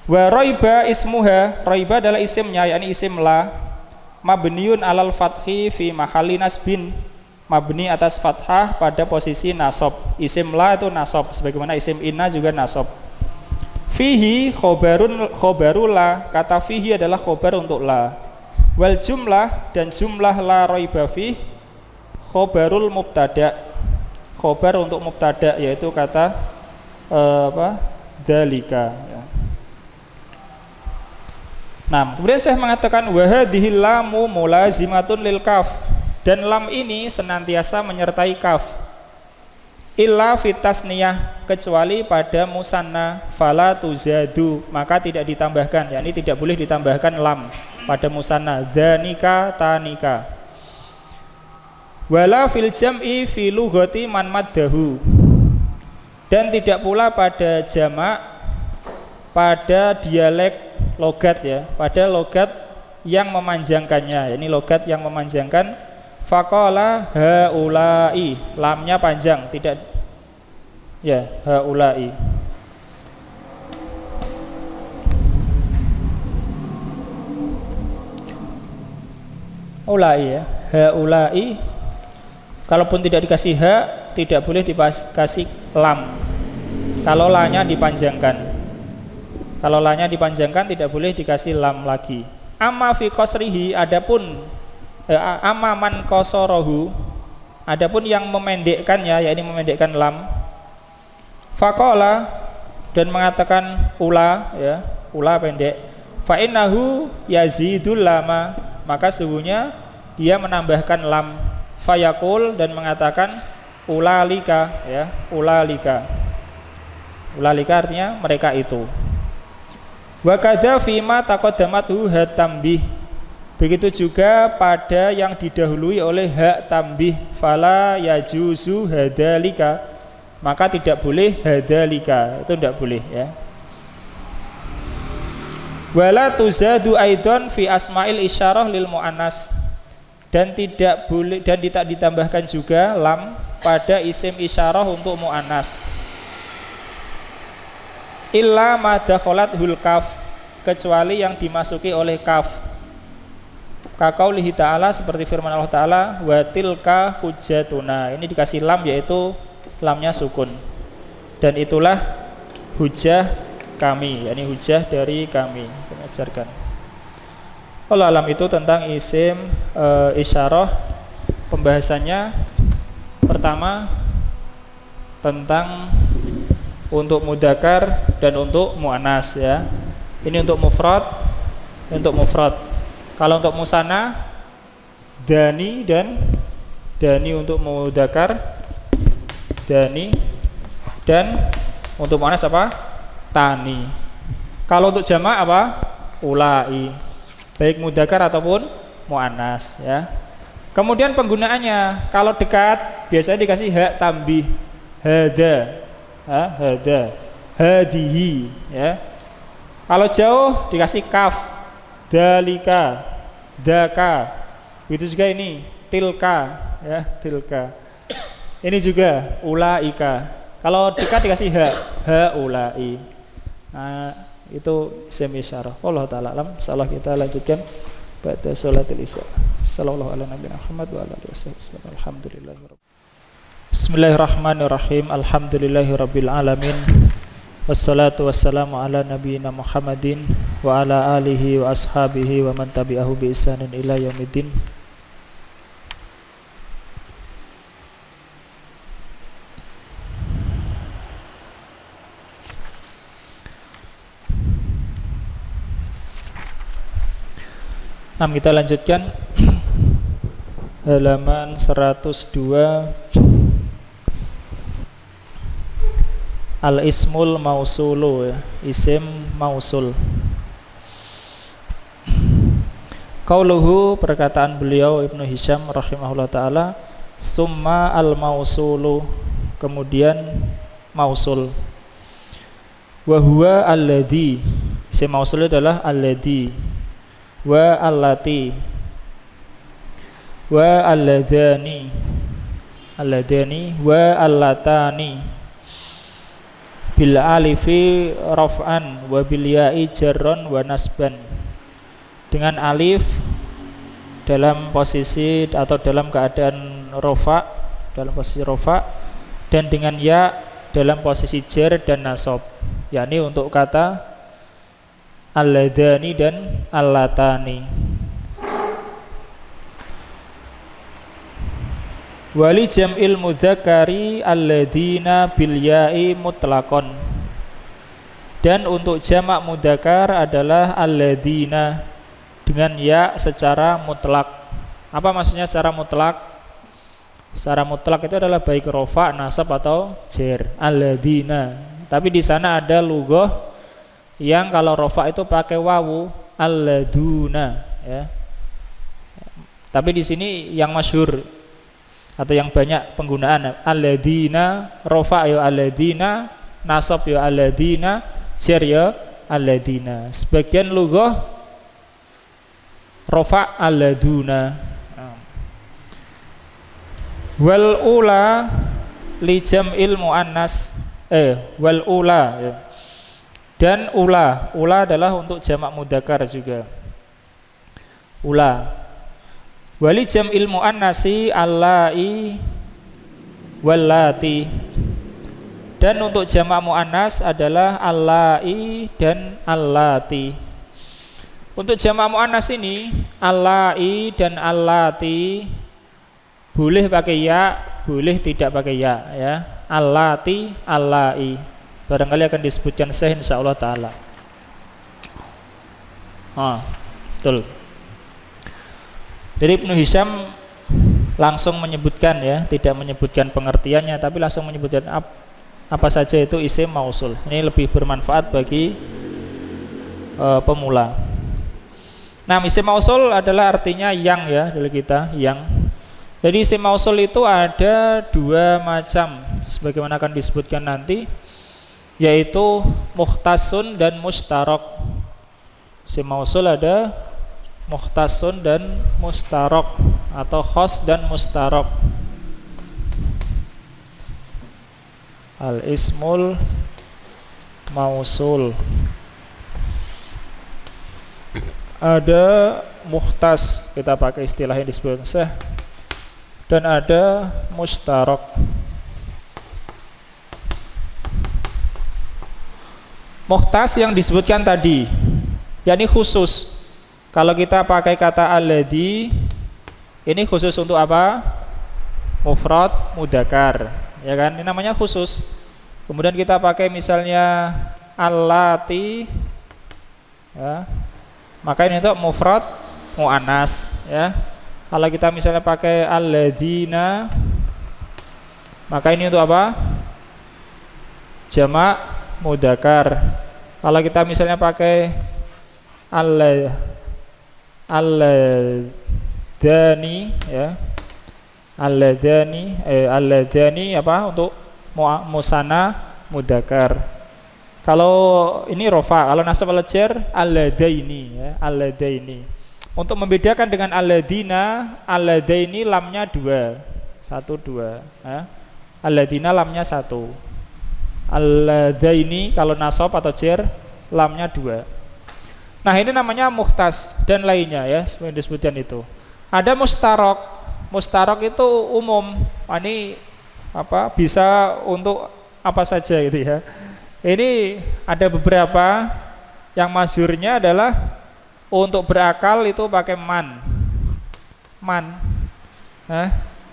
Wa raiba ismuha, raiba adalah isimnya, yakni isim la, mabniun alal fathi fi mahalli nasbin, mabni atas fathah pada posisi nasab. Isim la itu nasab, sebagaimana isim inna juga nasab. Fihi khobarul la, kata fihi adalah khobar untuk la. Wal jumlah, dan jumlah la raiba fih khobarul mubtada, khobar untuk mubtada, yaitu kata dalika ya. Nah, kemudian saya mengatakan wa hadhil lamu mulazimatun lil kaf, dan lam ini senantiasa menyertai kaf. Illa fit tasniyah, kecuali pada musanna, fala tuzadu, maka tidak ditambahkan, yakni tidak boleh ditambahkan lam pada musanna, dzanika tanika. Wala fil jam'i fi lughati man maddahu, dan tidak pula pada jamak pada dialek logat ya, pada logat yang memanjangkannya, yakni logat yang memanjangkan. Faqala haulai, lamnya panjang, tidak ya, haulai. Ulai ya, haulai. Kalaupun tidak dikasih ha, tidak boleh dikasih lam. Kalau la-nya dipanjangkan. Kalau la-nya dipanjangkan tidak boleh dikasih lam lagi. Amma fi qasrihi, adapun amma man qasarahu, adapun yang memendekkannya, yakni memendekkan lam. Faqala, dan mengatakan ula ya, ula pendek. Fa innahu yazidul lama, maka sesungguhnya dia menambahkan lam. Fayaqul, dan mengatakan ulalika ya, ulalika. Ulalika artinya mereka itu. Wa kadza fima taqaddamathu ha tambih, begitu juga pada yang didahului oleh hak tambih. Fala yajuzu hadalika, maka tidak boleh hadalika, itu tidak boleh ya. Wala tuzadu aidan fi asma'il isyarah lil muannas, dan tidak boleh, dan tidak ditambahkan juga lam pada isim isyarah untuk muannas. Illa ma dakhalat hul kaf, kecuali yang dimasuki oleh kaf. Kaqaulihi ta'ala, seperti firman Allah Ta'ala, wa tilka hujjatuna, ini dikasih lam, yaitu lamnya sukun. Dan itulah hujjah kami, yakni hujjah dari kami, mengajarkan. Wallahu alam, itu tentang isim isyarah. Pembahasannya pertama tentang untuk mudzakkar dan untuk muannas ya. Ini untuk mufrad, Kalau untuk musanna dani untuk mudzakkar dani, dan untuk muannas apa? Tani. Kalau untuk jamak apa? Ulai. Baik mudzakkar ataupun muannas ya. Kemudian penggunaannya, kalau dekat biasanya dikasih hak tambih, hada, hadihi ya. Kalau jauh dikasih kaf, dalika, daka. Begitu juga ini, tilka ya, tilka. Ini juga ulaika. Kalau dekat dikasih ha ulai. Nah, itu isim isyarah. Allah taala alam. Insyaallah kita lanjutkan pada salatul isya. Sallallahu ala nabiyina Muhammad wa ala alihi wasallam. Alhamdulillah. Bismillahirrahmanirrahim. Alhamdulillahirabbil alamin. Wassalatu wassalamu ala nabiyina Muhammadin wa ala alihi wa ashabihi wa man tabi'ahu bi ihsanin ila yaumiddin. Kita lanjutkan halaman 102. Al-ismul mausulu ya, isim mausul. Qauluhu, perkataan beliau Ibnu Hisham rahimahullah taala, summa al-mausulu, kemudian mausul. Wa huwa alladhi, isim mausul adalah alladhi, wa allati, wa alladani, wa allatani, bil alifi raf'an wa bil ya'i jarron wa nasban, dengan alif dalam posisi atau dalam keadaan rafa, dalam posisi rafa, dan dengan ya dalam posisi jar dan nasab, yakni untuk kata alladani dan allatani. Wali jam'il mudzakkari alladina bil ya'i mutlaqon, dan untuk jamak mudzakkar adalah alladina dengan ya secara mutlak. Apa maksudnya secara mutlak? Secara mutlak itu adalah baik rafa, nasab atau jar, alladina. Tapi di sana ada lughah yang kalau rafa itu pakai wawu, alladuna ya. Tapi di sini yang masyhur atau yang banyak penggunaan alladina, rafa ya alladina, nasab ya alladina, jar ya alladina. Sebagian lughah rafa alladuna. Wal ula li jam'il muannas wal ula ya. Dan ula adalah untuk jamak mudzakkar juga. Ula. Wali jam'il muannasi allai wallati, dan untuk jamak muannas adalah allai dan allati. Untuk jamak muannas ini allai dan allati boleh pakai ya, boleh tidak pakai ya ya. Allati, allai. Barangkali akan disebutkan sahih insyaallah taala. Betul. Jadi Ibnu Hisham langsung menyebutkan ya, tidak menyebutkan pengertiannya, tapi langsung menyebutkan apa saja itu isim mausul. Ini lebih bermanfaat bagi pemula. Nah, isim mausul adalah artinya yang ya, dari kita yang. Jadi isim mausul itu ada dua macam, sebagaimana akan disebutkan nanti, yaitu mukhtasun dan mustarok. Isim mausul ada mukhtasun dan mustarok, atau khos dan mustarok. Al-ismul mausul ada mukhtas, kita pakai istilah yang disebut sah, dan ada mustarok. Mukhtas yang disebutkan tadi, yakni khusus. Kalau kita pakai kata alladzi, ini khusus untuk apa? Mufrad mudzakkar, ya kan? Ini namanya khusus. Kemudian kita pakai misalnya allati, ya, maka ini untuk mufrad muannas, ya. Kalau kita misalnya pakai alladzina, maka ini untuk apa? Jamak mudzakkar. Kalau kita misalnya pakai alladani, ya, alladani apa? Untuk musanna mudzakkar. Kalau ini rofa, kalau nasab al jar alladaini, ya, alladaini. Untuk membedakan dengan alladina, alladaini lamnya 2, 1 2, ya. Alladina lamnya 1. Alladaini kalau nasab atau jar lamnya 2. Nah, ini namanya mukhtas dan lainnya, ya, seperti disebutkan itu. Ada mustarok. Mustarok itu umum. Ini apa? Bisa untuk apa saja gitu, ya. Ini ada beberapa yang masyhurnya adalah untuk berakal itu pakai man.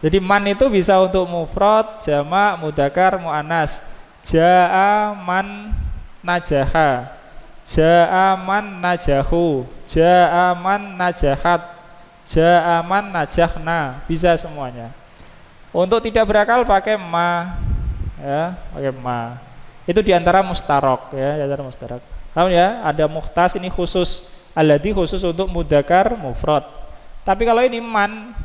Jadi man itu bisa untuk mufrad, jamak, mudzakkar, muannas. Jaa man najaha, jaa man najahu, jaa man najahat, jaa man najahna, bisa semuanya. Untuk tidak berakal pakai ma, ya, pakai ma. Itu diantara mustarok, ya, diantara mustarok. Paham ya? Ada mukhtas, ini khusus. Alladzi khusus untuk mudzakkar mufrad. Tapi kalau ini man,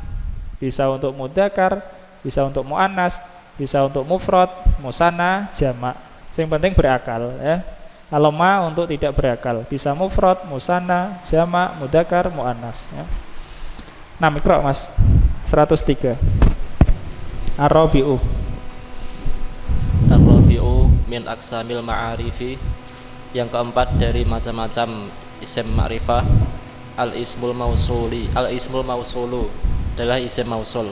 bisa untuk mudzakkar, bisa untuk muannas, bisa untuk mufrad, musanna, jamak. Yang penting berakal, ya. Kalau ma untuk tidak berakal, bisa mufrad, musanna, jamak, mudzakkar, muannas, ya. Nah, mikro Mas. 103. Ar-rabi'u. Ar-rabi'u min aqsamil ma'arifi, yang keempat dari macam-macam isim ma'rifah. Al-ismul mausuli, al-ismul mausulu adalah isim mausul.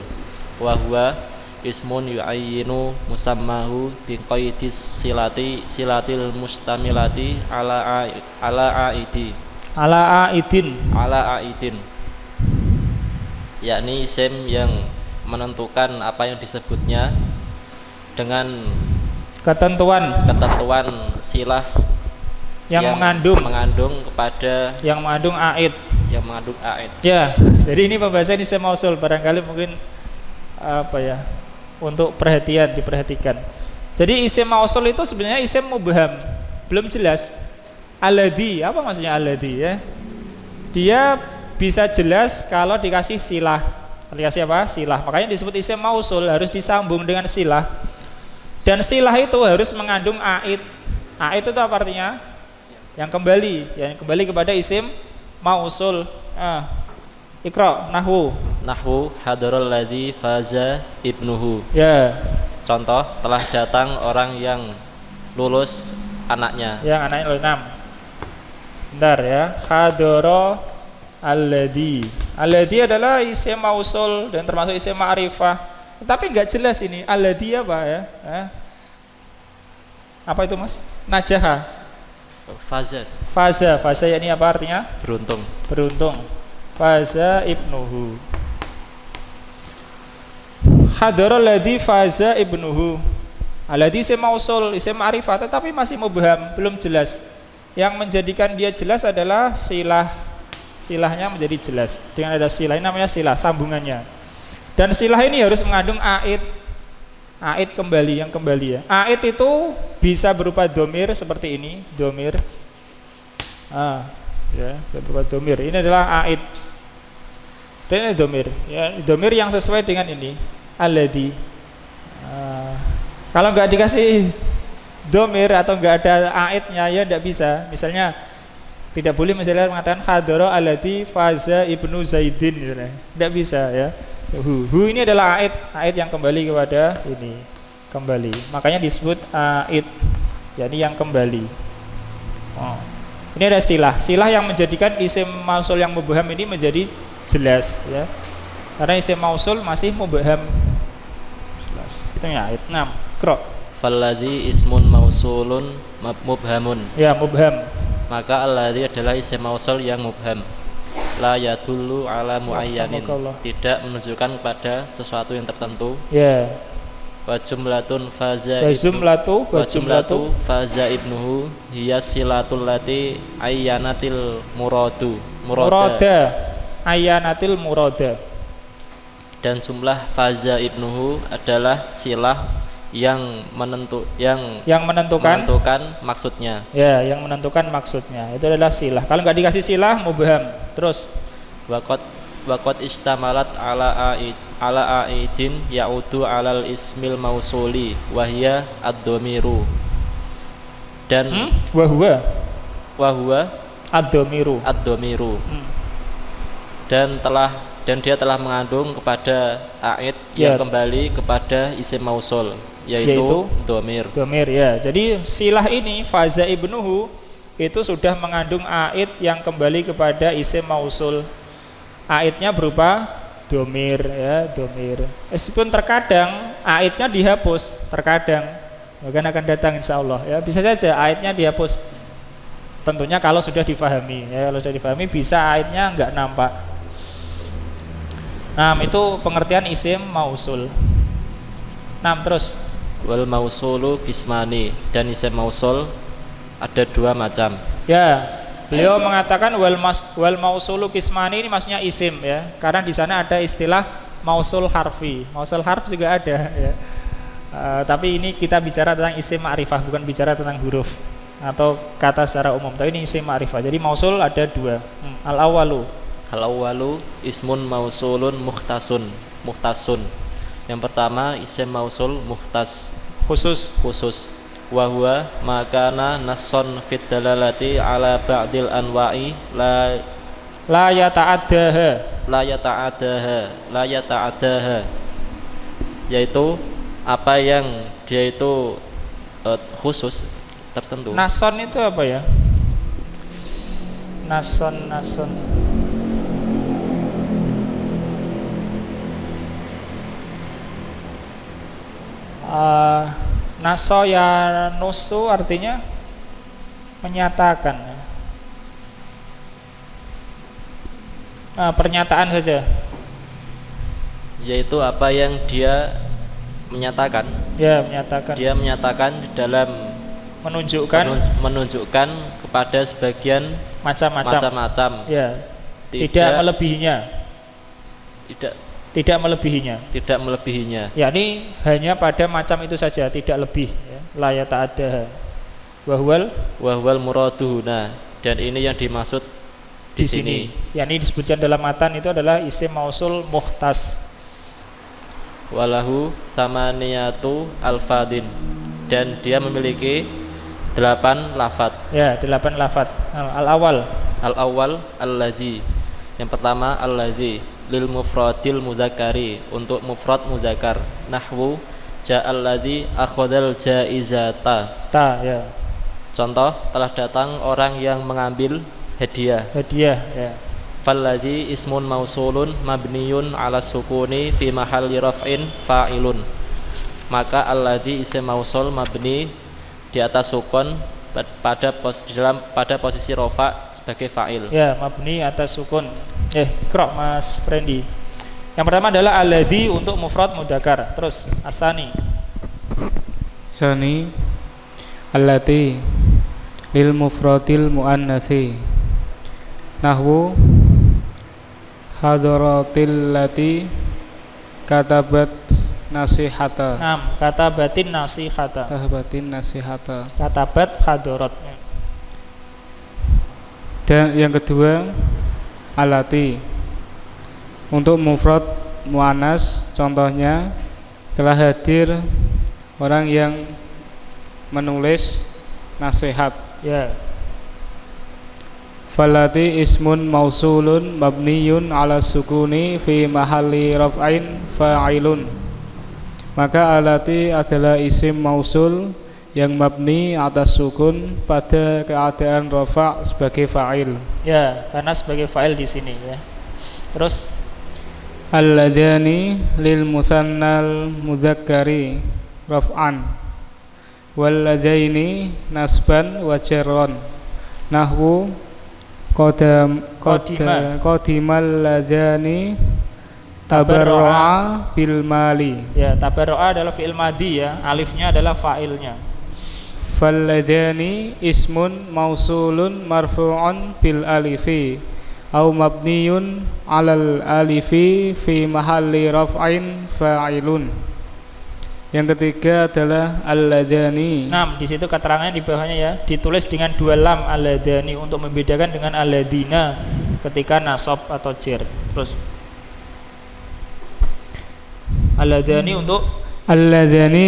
Wa huwa ismun yu'ayyinu musammahu bi qaidis silatil mustamilati ala aidin, yakni isim yang menentukan apa yang disebutnya dengan ketentuan silah yang mengandung kepada yang mengandung aid. Ya, jadi ini pembahasan isim mausul, barangkali mungkin apa ya, untuk diperhatikan. Jadi isim mausul itu sebenarnya isim mubham, belum jelas. Alladzi, apa maksudnya alladzi, ya? Dia bisa jelas kalau dikasih silah. Dikasih apa? Silah. Makanya disebut isim mausul, harus disambung dengan silah. Dan silah itu harus mengandung aid. Aid itu apa artinya? Yang kembali kepada isim mausul. Iqra nahwu hadarul ladzi faza ibnuhu. Ya. Contoh, telah datang orang yang lulus anaknya. Yang anaknya lulus 6. Bentar, ya. Hadara alladzi. Alladzi adalah isim mausul dan termasuk isim ma'rifah. Tapi enggak jelas ini alladzi apa, ya. Apa itu, Mas? Najaha. Faza ya, ini apa artinya? Beruntung. Faza ibnuhu. Hadara alladzi faza ibnuhu. Alladzi isim mausul, isim ma'rifah, tetapi masih mubham, belum jelas. Yang menjadikan dia jelas adalah silahnya menjadi jelas. Dengan ada silah, ini namanya silah, sambungannya. Dan silah ini harus mengandung aid kembali, yang kembali, ya. Aid itu bisa berupa domir seperti ini, domir. Ya, berupa domir. Ini adalah aid. Dan ini domir, ya, domir yang sesuai dengan ini, alladzi. Kalau nggak dikasih domir atau nggak ada aidnya, ya nggak bisa. Misalnya tidak boleh misalnya mengatakan hadara alladzi faza ibnu zaidin, misalnya. Nggak bisa, ya. Hu ini adalah aid yang kembali kepada ini, kembali. Makanya disebut aid, yakni yang kembali. Ini ada silah yang menjadikan isim mausul yang mubham ini menjadi jelas, ya. Karena isim mausul masih mubham. Jelas. Itu ya aid 6. Qra. Falladzi ismun mausulun mubhamun. Ya, mubham. Maka alladzi adalah isim mausul yang mubham. la yadullu ala muayyanin, Alhamdulillah. tidak menunjukkan kepada sesuatu yang tertentu. Ya. Wa jumlatun faza Wa jumlatu faza ibnuhu hiya silatul lati ayyanatil murada ayyanatil murada. Dan jumlah faza ibnuhu adalah silah yang menentukan maksudnya. Ya, yang menentukan maksudnya. Itu adalah silah. Kalau nggak dikasih silah mubham. Terus Waqad istamalat ala aidin ya'udu alal ismil mausuli wahya ad-dhamiru. Dan wahwa ad-dhamiru. Dan dia telah mengandung kepada aid yang kembali kepada isim mausul, yaitu dhamir. Dhamir, ya. Jadi silah ini faza ibnuhu itu sudah mengandung aid yang kembali kepada isim mausul. Aidnya berupa dhamir, ya, dhamir. Meskipun terkadang aidnya dihapus, terkadang bahkan akan datang insyaallah, ya. Bisa saja aidnya dihapus. Tentunya kalau sudah difahami, ya. Kalau sudah difahami bisa aidnya enggak nampak. Nah, itu pengertian isim mausul. Nah, terus Wal mausulu kismani, dan isim mausul ada dua macam. Ya, beliau mengatakan wal mausulu kismani ini maksudnya isim, ya. Karena di sana ada istilah mausul harfi. Mausul harf juga ada, ya. Tapi ini kita bicara tentang isim ma'rifah, bukan bicara tentang huruf atau kata secara umum. Tapi ini isim ma'rifah. Jadi mausul ada dua. Al-awwalu ismun mausulun muhtasun. Yang pertama isim mausul muhtas, khusus. Wa huwa makana nasson fit dalalati ala ba'dil anwa'i la yata'addaha, yaitu apa yang dia itu khusus tertentu. Nason itu apa ya? Nason. Naso ya nusu artinya menyatakan. Pernyataan saja. Yaitu apa yang dia menyatakan. Ya, menyatakan. Dia menyatakan dalam menunjukkan kepada sebagian macam-macam. Ya. Tidak melebihinya. Tidak melebihinya. Yakni hanya pada macam itu saja, tidak lebih, ya. La yata'addaha. Wahwal muraduhuna, dan ini yang dimaksud di sini. Yakni disebutkan dalam matan itu adalah isim mausul muhtas. Walahu samaniyatu alfadin, dan dia memiliki 8 lafadz. Ya, 8 lafadz. Al-awwal allazi. Yang pertama allazi lil mufradil mudzakari, untuk mufrad mudzakar. Nahwu ja'alladzi akhadhal jaizata. Ya. Contoh, telah datang orang yang mengambil hadiah, ya. Falladzi ismun mausulun mabniyun ala sukuni fi mahalli raf'in fa'ilun. Maka alladzi isim mausul mabni di atas sukun pada posisi rafa sebagai fa'il. Ya, mabni atas sukun. Iqra Mas Frendi. Yang pertama adalah alladzi untuk mufrad mudzakkar. Terus asani allati lil mufradil muannatsi. Nahwu hadaratil lati katabat nasihata. Katabatin nasihata. Katabat hadarat. Dan yang kedua alati untuk mufrad muannas, contohnya telah hadir orang yang menulis nasihat. Ya. Falati ismun mausulun mabniyun ala sukuni fi mahalli raf'in fa'ilun. Maka alati adalah isim mausul yang mabni atas sukun pada keadaan rafa' sebagai fa'il. Ya, karena sebagai fa'il di sini, ya. Terus alladzani lil muthannal mudzakkari raf'an walladaini nasban wa jarran. Nahwu Qadimal ladani tabarra'a bil mali. Ya, tabarra'a adalah fi'il madhi ya, alifnya adalah fa'ilnya. Fal ladani ismun mausulun marfu'un bil alifi au mabniyun 'alal alifi fi mahalli raf'in fa'ilun. Yang ketiga adalah alladani. Nah, di situ keterangannya di bawahnya ya, ditulis dengan dua lam alladani untuk membedakan dengan alladina ketika nasab atau jar. Terus alladani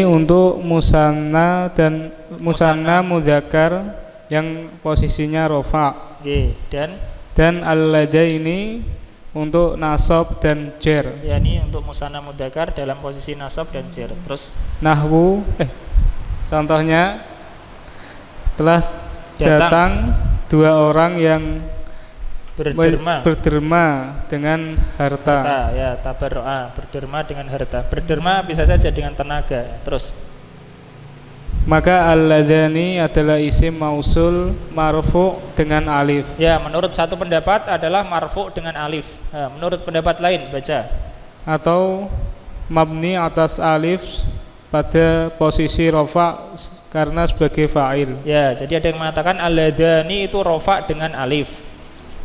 untuk musanna dan musanna mudzakkar yang posisinya rafa. Dan alladaini untuk nasab dan jar. Ya, ini untuk musanna mudzakkar dalam posisi nasab dan jar. Terus nahwu contohnya telah datang dua orang yang berderma dengan harta. Ya, tabarru'a, berderma dengan harta. Berderma bisa saja dengan tenaga. Terus maka alladani adalah isim mausul marfu dengan alif. Ya, menurut satu pendapat adalah marfu dengan alif. Nah, menurut pendapat lain baca. Atau mabni atas alif pada posisi rafa karena sebagai fa'il. Ya, jadi ada yang mengatakan alladani itu rafa dengan alif.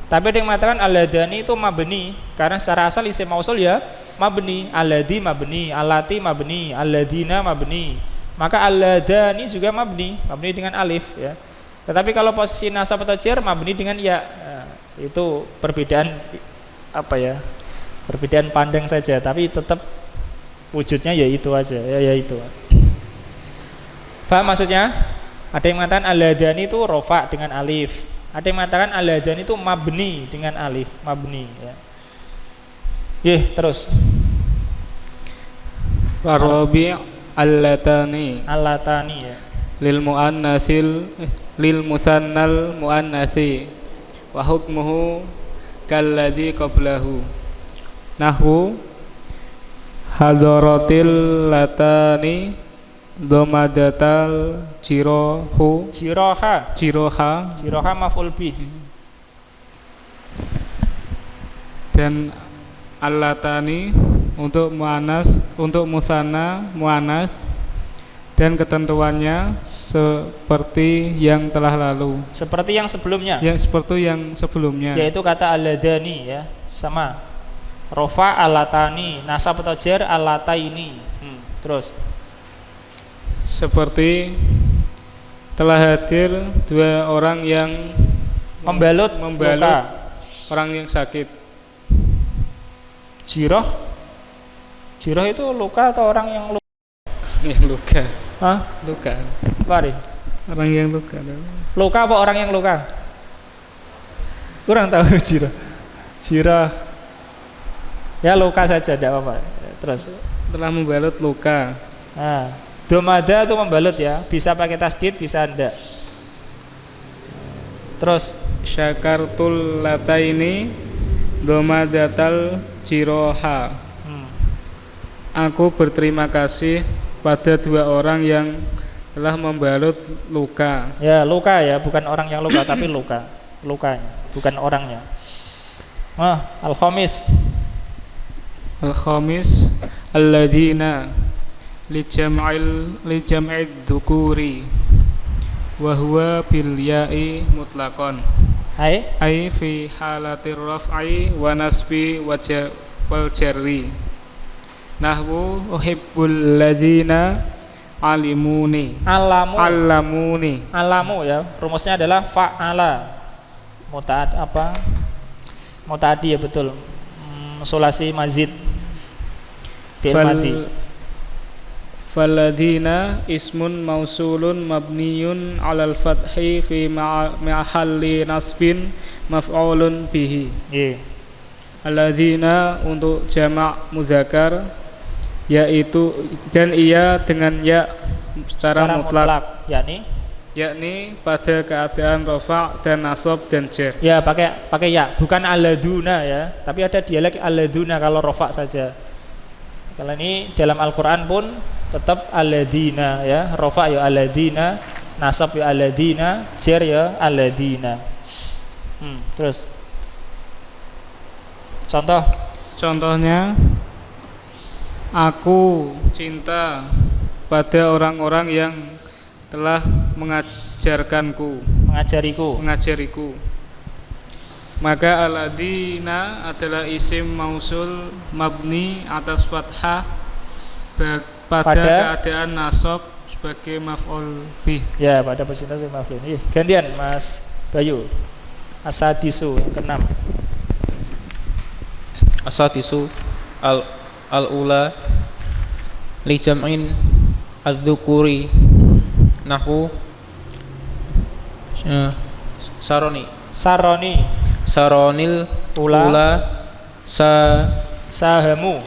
Tapi ada yang mengatakan alladani itu mabni karena secara asal isim mausul ya mabni, alladhi mabni, allati mabni, alladina mabni. Maka alladani juga mabni dengan alif ya. Tetapi kalau posisi nasab atau jar mabni dengan ya. Nah, itu perbedaan perbedaan pandang saja, tapi tetap wujudnya ya itu aja ya itu. Paham maksudnya? Ada yang mengatakan alladani itu rofa dengan alif. Ada yang mengatakan alladani itu mabni dengan alif, mabni ya. Terus Warabi' allatani ya. Lil musannal muannasi wa hukmuhu kalladzi qablahu. Nahwu hadaratil latani dhamadatal jiroha maf'ul bih. Dan allatani untuk muannas, untuk musanna muannas, dan ketentuannya seperti yang telah lalu. Seperti yang sebelumnya. Ya, seperti yang sebelumnya. Yaitu kata alladani ya, sama. Rofa alatani, nasab atau jar alataini. Terus seperti telah hadir dua orang yang membalut orang yang sakit. Jiroh itu luka atau orang yang luka? Yang luka. Hah? Luka. Waris. Orang yang luka. Luka apa orang yang luka? Kurang tahu jiroh. Ya luka saja, tidak apa-apa. Terus telah membalut luka. Nah, domada itu membalut ya. Bisa pakai tasdid, bisa enggak. Terus syakartul lataini domadatal jiroha. Aku berterima kasih pada dua orang yang telah membalut luka. Ya, luka ya, bukan orang yang luka tapi lukanya, bukan orangnya. Al-khamis alladzina li jam'id dzukuri wa huwa bil ya'i mutlaqan. Ai fi halatir raf'i wa nasbi wal jarri. Nahwu uhibbul ladzina alimuni. Alamu ya, rumusnya adalah fa'ala. Muta'addi ya, betul. Sulasi mazid fi'il madi. Falladzina ismun mausulun mabniyun 'alal fathi fi mahalli nasbin maf'ulun bihi. Alladzina untuk jamak mudzakkar, yaitu dan ia dengan ya secara mutlak, yakni pada keadaan rafa' dan nasab dan jar. Ya, pakai ya, bukan alladuna ya, tapi ada dialek alladuna kalau rafa' saja. Kalau ini dalam Al-Qur'an pun tetap alladina ya, rafa' ya alladina, nasab ya alladina, jar ya alladina. Terus contohnya aku cinta pada orang-orang yang telah mengajariku. Maka alladzina adalah isim mausul mabni atas fathah pada keadaan nasab sebagai maf'ul bih. Ya, pada posisi nasab maf'ul. Gantian Mas Bayu. Asadisu yang keenam. Asadisu al-ula li jam'in adz-dzukuri nahwu saronil ula sahamu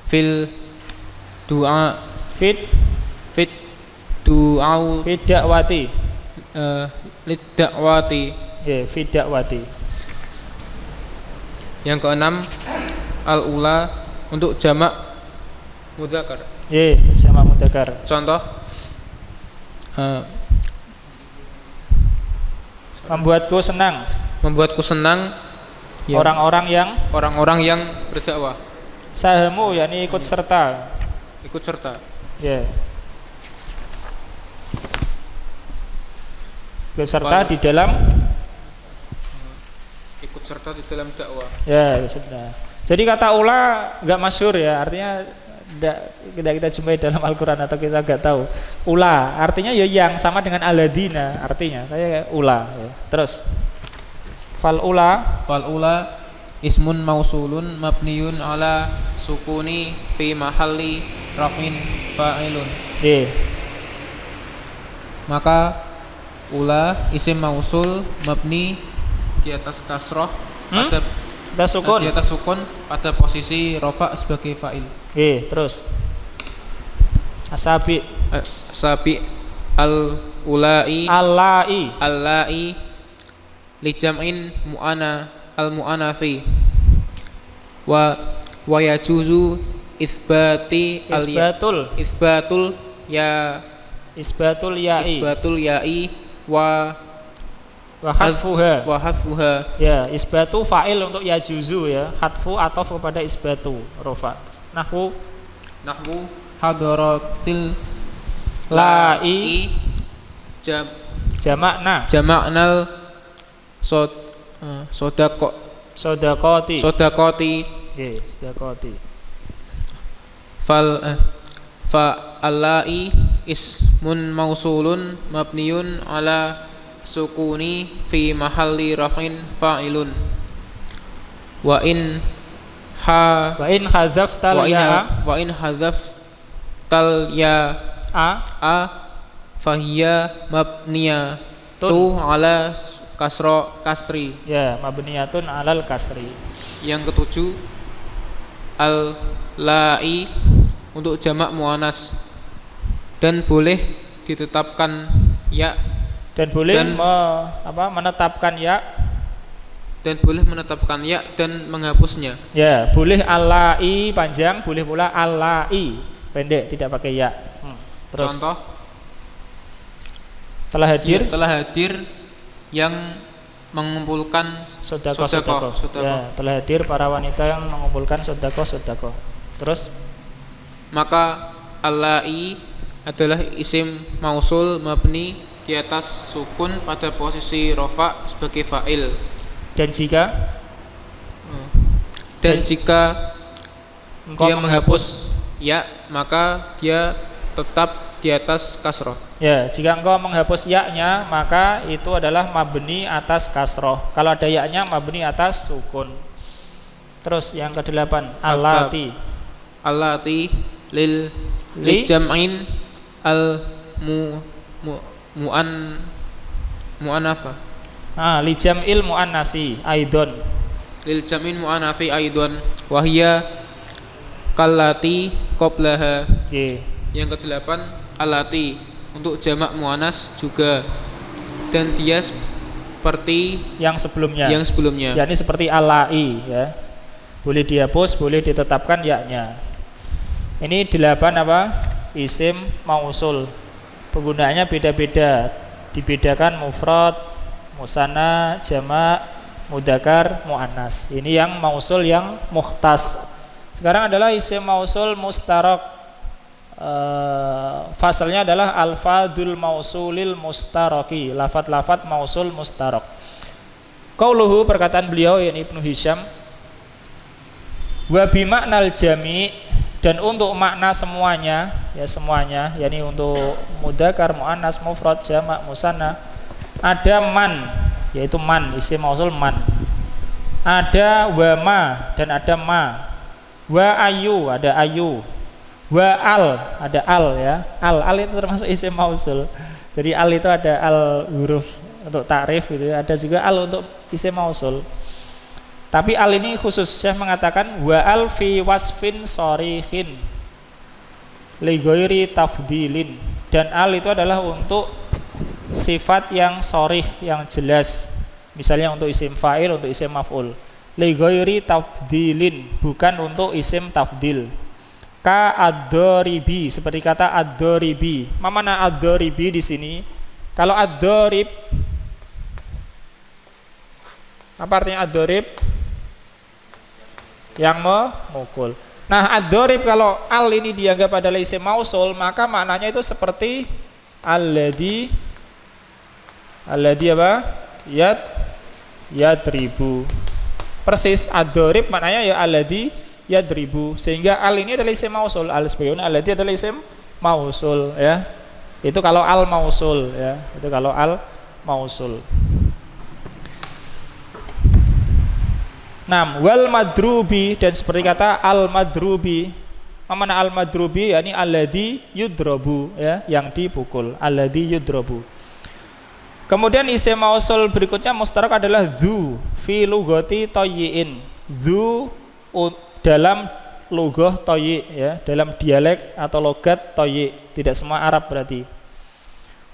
fil du'a fit du'au fidakwati lidakwati. Fidakwati. Yang keenam al-ula untuk jamak mudzakkar. Jamak mudzakkar. Contoh membuatku senang ya, orang-orang yang berdakwah. Sahamu yakni ikut serta. Ya. Ikut serta di dalam dakwah. Ya, sudah. Jadi kata ula enggak masyhur ya, artinya tidak kita jumpai dalam Al-Qur'an atau kita enggak tahu. Ula artinya ya yang sama dengan aladina artinya kayak ula ya. Terus fal ula ismun mausulun mabniun ala sukuni fi mahalli rafin fa'ilun. Maka ula isim mausul mabni di atas kasroh pada di atas sukun pada posisi rofa sebagai fa'il. Terus asabi allai li jam'in al-mu'anafi wa yajuzu isbatul ya'i wa hadfuha. Ya, isbatu fa'il untuk yajuzu ya. Hadfu ataf kepada isbatu rofa. Nahwu hadaratil la'i jamaknal sodakoti. Sodakoti. Fa allai ismun mausulun mabniun ala sukuni fi mahalli rafin fa'ilun wa in hadzaftal ya fahiya mabniyatu ala kasri. Ya, mabniyatun alal kasri. Yang ketujuh al-la'i untuk jamak muannas dan boleh ditetapkan ya dan boleh menetapkan ya dan menghapusnya. Ya, boleh alai panjang, boleh pula alai pendek tidak pakai ya. Terus contoh telah hadir yang mengumpulkan sodako. Ya, telah hadir para wanita yang mengumpulkan sodako. Terus maka alai adalah isim mausul mabni di atas sukun pada posisi rofa sebagai fa'il. Dan jika dia menghapus ya, maka dia tetap di atas kasroh. Ya, jika engkau menghapus ya-nya, maka itu adalah mabni atas kasroh. Kalau ada ya-nya, mabni atas sukun. Terus yang ke-8 allati li jam'in al mu'annafa. Li jam'il mu'annasi aidon. Lil jam'in mu'annafi aidon wa hiya kallati qablaha. Yang ke-8 alati untuk jamak muannas juga dan dia seperti yang sebelumnya. Yakni seperti alai ya. Boleh dihapus, boleh ditetapkan ya-nya. Ini 8 isim mausul. Penggunaannya beda-beda dibedakan mufrad, musanna, jamak, mudzakkar, muannas. Ini yang mausul yang mukhtas. Sekarang adalah isim mausul mustarak. Fasalnya adalah alfadul mausulil mustaraki, lafat-lafat mausul mustarak. Qauluhu, perkataan beliau yakni Ibnu Hisham, wa bimaknal jami', dan untuk makna semuanya, ya semuanya, yakni untuk mudzakkar, muannas, mufrad, jamak, musanna, ada man, yaitu man, isim mausul man. Ada wa ma, dan ada ma. Wa ayu, ada ayu. Wa al, ada al, ya. Al itu termasuk isim mausul. Jadi al itu ada al huruf untuk ta'rif gitu, ada juga al untuk isim mausul. Tapi al ini khusus, saya mengatakan wa al fi wasfin sharihin li ghairi tafdilin, dan al itu adalah untuk sifat yang sharih, yang jelas. Misalnya untuk isim fa'il, untuk isim maf'ul. Li ghairi tafdilin, bukan untuk isim tafdil. Ka ad-daribi, seperti kata ad-daribi. Mana ad-daribi di sini? Kalau ad-darib, apa artinya ad-darib? Yang memukul. Nah, ad-darib kalau al ini dianggap adalah isim mausul, maka maknanya itu seperti alladzi apa? Yadribu. Persis ad-darib maknanya ya alladzi yadribu, sehingga al ini adalah isim mausul. Al sebagian alladzi adalah isim mausul, ya. Itu kalau al mausul, ya. Itu kalau al mausul. Nam wal madrubi, dan seperti kata al madrubi. Mana al madrubi? yakni alladzi yudrabu, ya, yang dipukul. Alladzi yudrabu. Kemudian isim mausul berikutnya mustarak adalah dzu fi lughati tayyin. Dzu dalam lughah tayyi, ya, dalam dialek atau logat tayyi, tidak semua Arab berarti.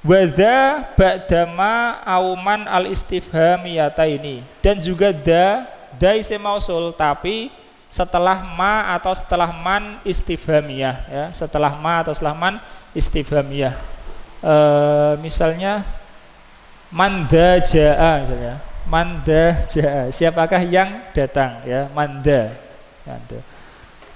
Wa dza ba'dama auman al istifhamiyataini, dan juga da isim mausul tapi setelah ma atau setelah man istifhamiyah, ya, setelah ma atau setelah man istifhamiyah. Misalnya manda jaa, misalnya manda jaa, siapakah yang datang, ya, manda.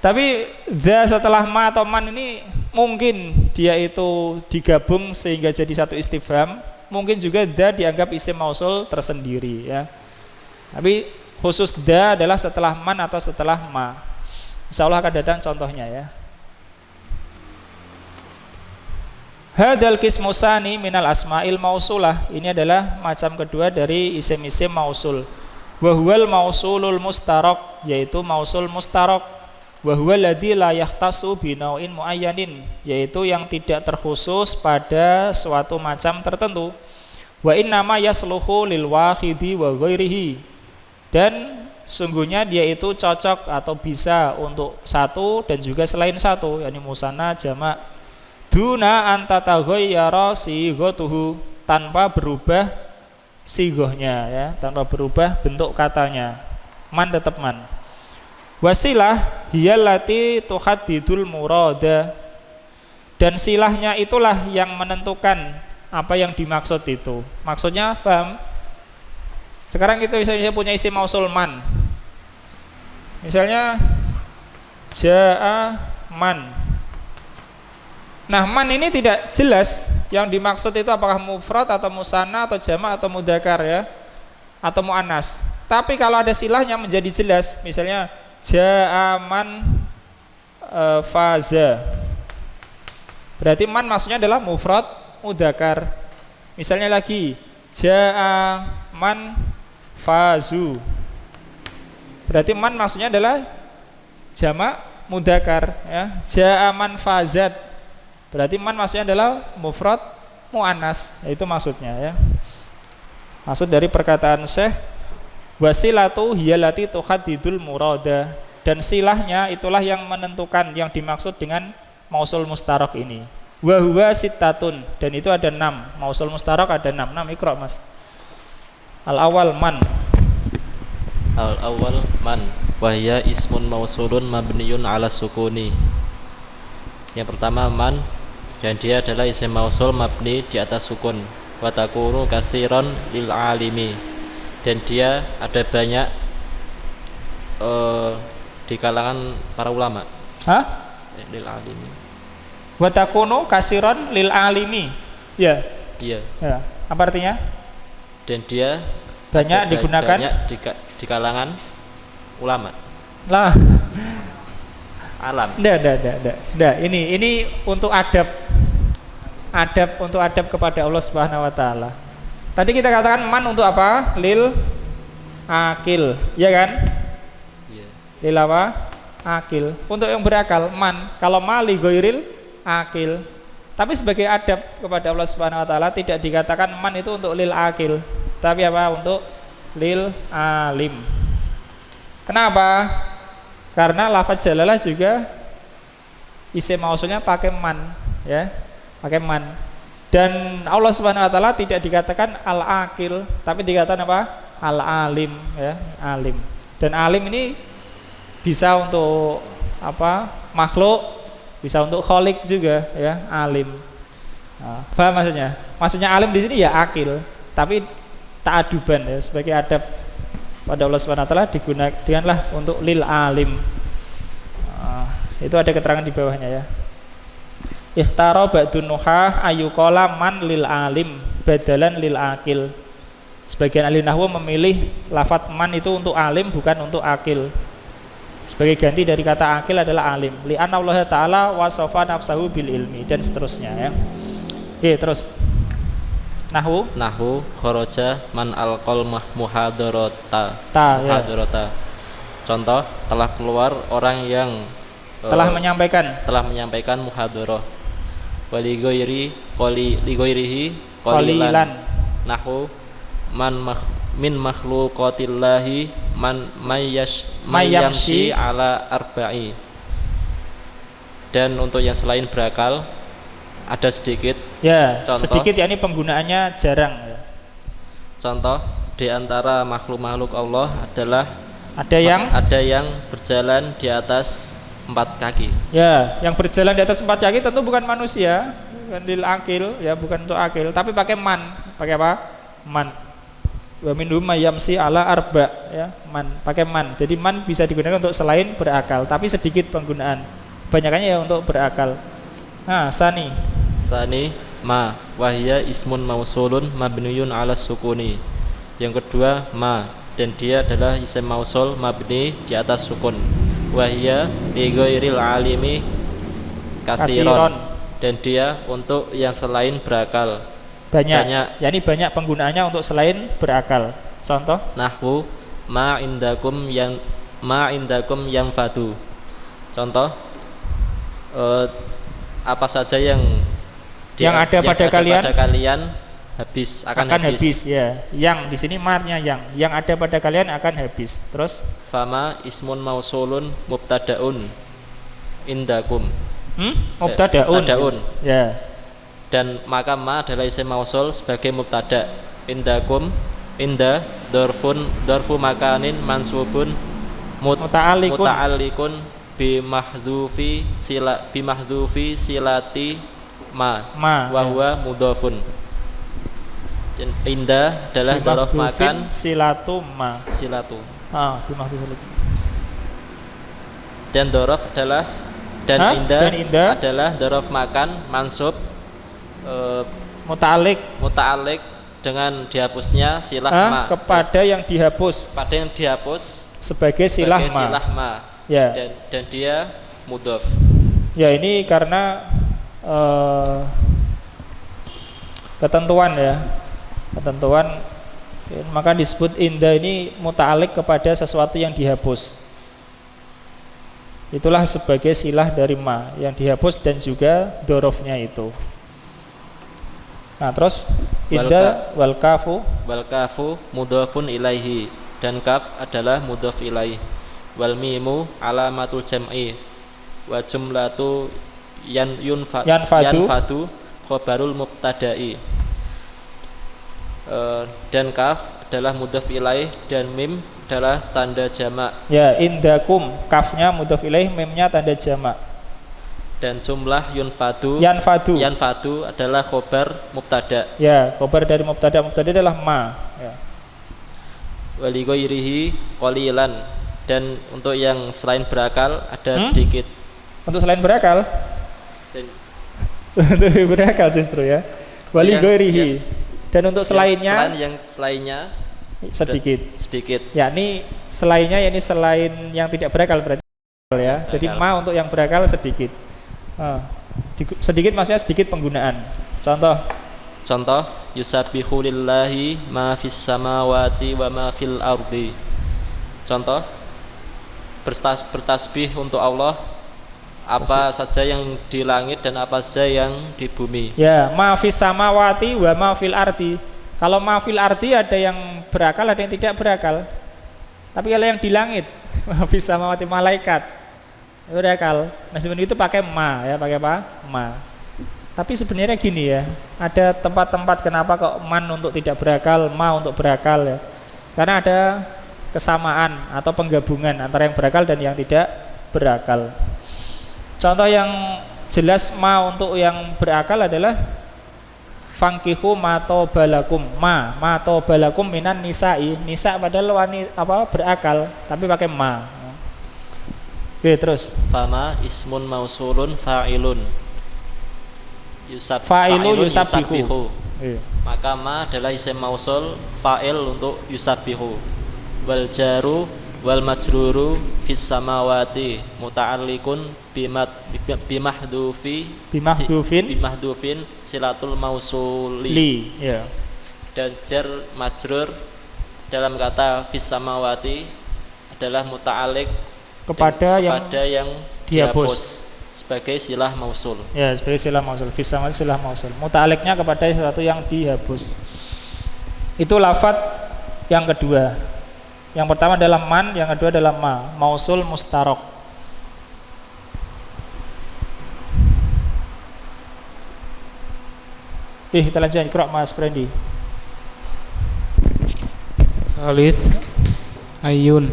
Tapi dza setelah ma atau man ini mungkin dia itu digabung sehingga jadi satu istifham, mungkin juga dza dianggap isim mausul tersendiri, ya. Tapi khusus dza adalah setelah man atau setelah ma. Insyaallah akan datang contohnya, ya. Hadal qismusani minal asma'il mausulah, ini adalah macam kedua dari isim-isim mausul. Wa huwal mausulul mustarak, yaitu mausul mustarak. Wa huwal ladzi la yahtasu bi nau'in muayyanin, yaitu yang tidak terkhusus pada suatu macam tertentu. Wa innama yasluhu lil wahidi wa ghairihi, dan sungguhnya dia itu cocok atau bisa untuk satu dan juga selain satu, yakni musanna, jamak. Duna antataghayyara sighatuhu, tanpa berubah sighahnya, ya, tanpa berubah bentuk katanya. Man tetap man. Wasilah hiyallati tuhaddidul murada, dan silahnya itulah yang menentukan apa yang dimaksud itu. Maksudnya paham? Sekarang kita bisa punya isim mausul man. Misalnya jaa man. Nah, man ini tidak jelas yang dimaksud itu apakah mufrad atau musanna atau jamak atau mudzakkar, ya, atau muannas. Tapi kalau ada silahnya menjadi jelas. Misalnya jaa man faza, berarti man maksudnya adalah mufrad mudzakkar. Misalnya lagi jaa man fazu, berarti man maksudnya adalah jamak mudzakkar, ya. Jaa man fazat, berarti man maksudnya adalah mufrad muannas, itu maksudnya, ya. Maksud dari perkataan Syekh, wasilatu hiyallati tuhaddidul murada, dan silahnya itulah yang menentukan yang dimaksud dengan mausul mustarak ini. Wa huwa sittatun, dan itu ada 6. Mausul mustarak ada 6. Iqra, Mas. Al-awwal man. Al-awwal man wa hiya ismun mausulun mabniyun 'ala sukuni. Yang pertama man, dan dia adalah isim mausul mabni di atas sukun. wa takunu katsiran lil alimi, dan dia ada banyak di kalangan para ulama. Hah? Lil alimi. Wa takunu kasiron lil alimi. Ya. Iya. Ya. Apa artinya? Dan dia Banyak digunakan banyak di kalangan ulama. lah. Alam. Nggak. Ini untuk adab untuk adab kepada Allah Subhanahu wa taala. Tadi kita katakan man untuk apa? Lil akil, ya kan? Iya. Lil apa? Akil. Untuk yang berakal man. Kalau mali ghairil akil. Tapi sebagai adab kepada Allah Subhanahu wa taala tidak dikatakan man itu untuk lil akil, tapi apa? Untuk lil alim. Kenapa? Karena lafaz jalalah juga isim mausulnya pakai man, ya. Pakai man. Dan Allah Subhanahu wa taala tidak dikatakan al-akil, tapi dikatakan apa? Al-alim, ya, alim. Dan alim ini bisa untuk apa? Makhluk, bisa untuk kholik juga, ya, alim. Nah, paham maksudnya? Maksudnya alim di sini ya akil, tapi ta'aduban, ya, sebagai adab pada Allah Subhanahu wa taala digunakanlah untuk lil alim. Itu ada keterangan di bawahnya, ya. Ikhtara ba'dun nuhah ayyuqala man lil alim badalan lil akil. Sebagian ahli nahwu memilih lafadz man itu untuk alim bukan untuk akil. Sebagai ganti dari kata akil adalah alim. Li'anna Allah Ta'ala wasafa nafsahu bil ilmi, dan seterusnya, ya. Oke, terus nahwu Kharaja man alqal muhadarata. Ya. Contoh, telah keluar orang yang telah menyampaikan muhadarah. Wali ghairihi qalilan. Nahwu min makhluqatillahi man mayyamshi ala arba'i. Dan untuk yang selain berakal ada sedikit, ya. Contoh, sedikit, yakni penggunaannya jarang, ya. Contoh, di antara makhluk-makhluk Allah adalah ada yang berjalan di atas 4 kaki. Ya, yang berjalan di atas 4 kaki tentu bukan manusia, bukan lil akil, ya, bukan untuk akil, tapi pakai man. Pakai apa? Man. Wa minhum mayyamsi ala arba, ya, man, pakai man. Jadi man bisa digunakan untuk selain berakal, tapi sedikit penggunaan. Banyakannya ya untuk berakal. Nah, sani ma wahya ismun mausulun mabniyun ala sukuni. Yang kedua ma, dan dia adalah isim mausul mabni di atas sukun. Wahya li ghairil alimi katsiron, dan dia untuk yang selain berakal banyak, yakni banyak penggunaannya untuk selain berakal. Contoh nahwu ma indakum yang fadu. Contoh, apa saja yang ada pada kalian akan habis, ya. Yang di sini marnya yang ada pada kalian akan habis. Terus fama ismun mausulun mubtadaun indakum. Mubtadaun. Ya. Dan maka ma adalah isim mausul sebagai mubtada. Indakum, inda dorfu makanin mansubun muta'alliqun bi mahdhufi silati ma wa huwa mudhafun. Dan inda adalah dzaraf makan silatu. Bi mahdhufi. Dan dzaraf adalah inda adalah dzaraf makan mansub muta'alliq dengan dihapusnya silah ma kepada yang dihapus sebagai silah ma. Ya. Dan dia mudhaf. Ya, ini karena ketentuan, ya. Maka disebut inda ini muta'alliq kepada sesuatu yang dihapus. Itulah sebagai silah dari ma yang dihapus dan juga dorofnya itu. Nah, terus inda wal kafu mudhafun ilaihi, dan kaf adalah mudhaf ilaih. Wal mimu alamatul jam'i wa jumlatu yanfadu khabarul mubtada'i. Dan kaf adalah mudhaf ilaih dan mim adalah tanda jamak. Ya, indakum, kafnya mudhaf ilaih, mimnya tanda jamak. Dan jumlah yunfadu adalah khobar mubtada. Ya, khobar dari mubtada adalah ma. Ya. Wali ghairihi qalilan, dan untuk yang selain berakal ada sedikit. Untuk selain berakal? Untuk berakal justru ya. Wali ghairihi. Dan untuk selainnya? Selainnya sedikit. Yakni selainnya, yakni selain yang tidak berakal berarti ya. Jadi ma untuk yang berakal sedikit. Sedikit maksudnya sedikit penggunaan. Contoh yusabbihu lillahi ma fis samawati wa ma fil ardi. Contoh bertasbih untuk Allah apa saja yang di langit dan apa saja yang di bumi. Ya, ma fis samawati wa ma fil ardi. Kalau ma fil ardi ada yang berakal, ada yang tidak berakal. Tapi kalau yang di langit ma fis samawati malaikat berakal. Meskipun itu pakai ma ya, pakai apa? Ma. Tapi sebenarnya gini ya, ada tempat-tempat kenapa kok man untuk tidak berakal, ma untuk berakal ya. Karena ada kesamaan atau penggabungan antara yang berakal dan yang tidak berakal. Contoh yang jelas ma untuk yang berakal adalah fankihu matobalakum, ma matobalakum minan nisa'i. Nisa padahal berakal tapi pakai ma. Oke, terus fama ismun mausulun fa'ilun yusabbihu. Maka ma adalah isim mausul fa'il untuk yusabbihu. Wal jaru wal majruru fis samawati muta'alliqun bimahdufin silatul mausuli. Ya. Dan jar majrur dalam kata fis samawati adalah muta'alliq kepada yang dihapus sebagai silah mausul. Ya, sebagai silah mausul. Fis samawati silah mausul. Muta'alliqnya kepada sesuatu yang dihapus. Itu lafadz yang kedua. Yang pertama adalah man, yang kedua adalah ma, mausul mustarok. Kita lanjutkan, Iqra Mas Frendi. Salis ayun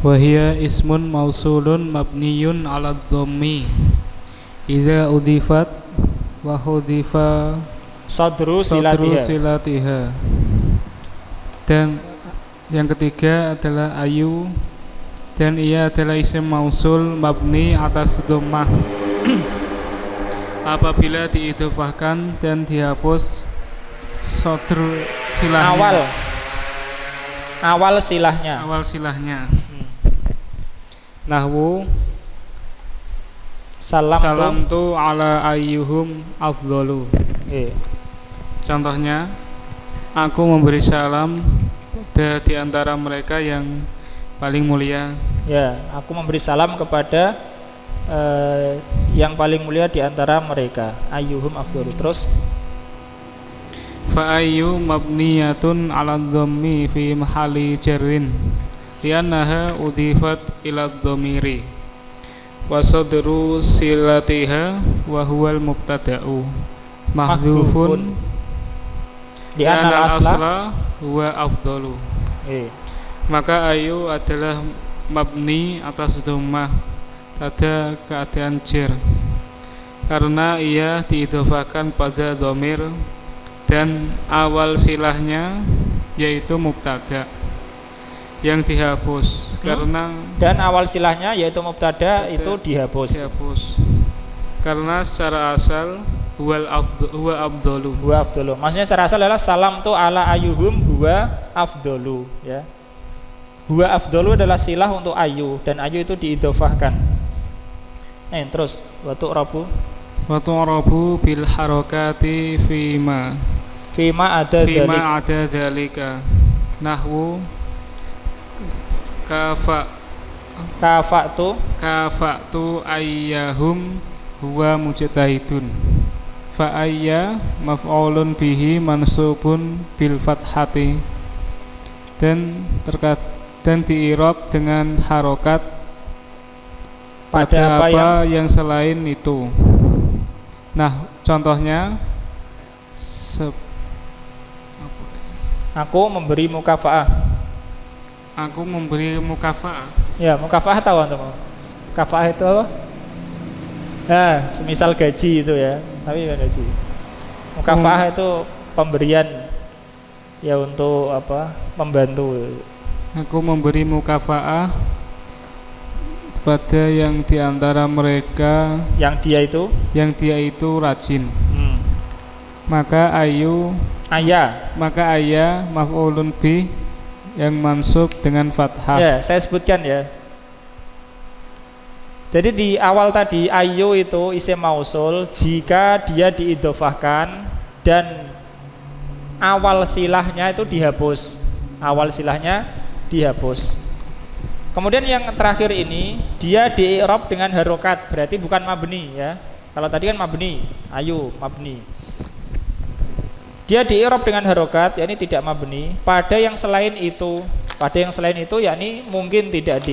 wahia ismun mausulun mabniyun ala dhammi idza udhifat wa hudhifa sadru silatiha. Dan yang ketiga adalah ayu, dan ia adalah isim mausul mabni atas dhammah apabila diidhofahkan dan dihapus sadru silahnya, awal silahnya. Nahwu salam tu ala ayyuhum afdalu. Contohnya, aku memberi salam di antara mereka yang paling mulia. Ya, aku memberi salam kepada yang paling mulia di antara mereka. Ayyuhum afdalu. Terus fa ayyu mabniyatun ala dhammi fi mahalli jarrin li'annaha udhifat ila dhamiri wa sadru silatiha wa huwal mubtada'u mahdhufun li'anna asla huwa afdalu. Maka ayu adalah mabni atas dhammah pada keadaan jar karena ia diidhofakan pada dhamir dan awal silahnya yaitu mubtada yang dihapus karena dan awal silahnya yaitu mubtada itu dihapus karena secara asal huwa afdalu. Maksudnya secara asal adalah salam tu ala ayyuhum huwa afdalu ya. Huwa afdalu adalah silah untuk ayu dan ayu itu diidhofahkan. Terus watu rabu bil harakati fima ada dzalika nahwu kafa'tu ayyahum huwa mujtahidun. Fa ayya maf'ulun bihi mansubun bil fathati dan diirab dengan harokat pada apa yang selain itu. Nah, contohnya aku memberi mukafa'ah. Ya, mukafa'ah tahu antum? Mukafa'ah itu apa? Nah, semisal gaji itu ya, tapi bukan gaji. Mukafaah itu pemberian ya untuk apa? Membantu. Aku memberi mukafaah pada yang diantara mereka yang dia itu rajin. Maka ayah maf'ulun bih yang mansub dengan fathah. Ya, saya sebutkan ya. Jadi di awal tadi ayu itu isim mausul jika dia diidhofahkan dan awal silahnya itu dihapus. Awal silahnya dihapus. Kemudian yang terakhir ini dia di-i'rab dengan harokat, berarti bukan mabni ya. Kalau tadi kan mabni, ayu mabni. Dia di-i'rab dengan harokat, yakni tidak mabni. Pada yang selain itu, yakni mungkin tidak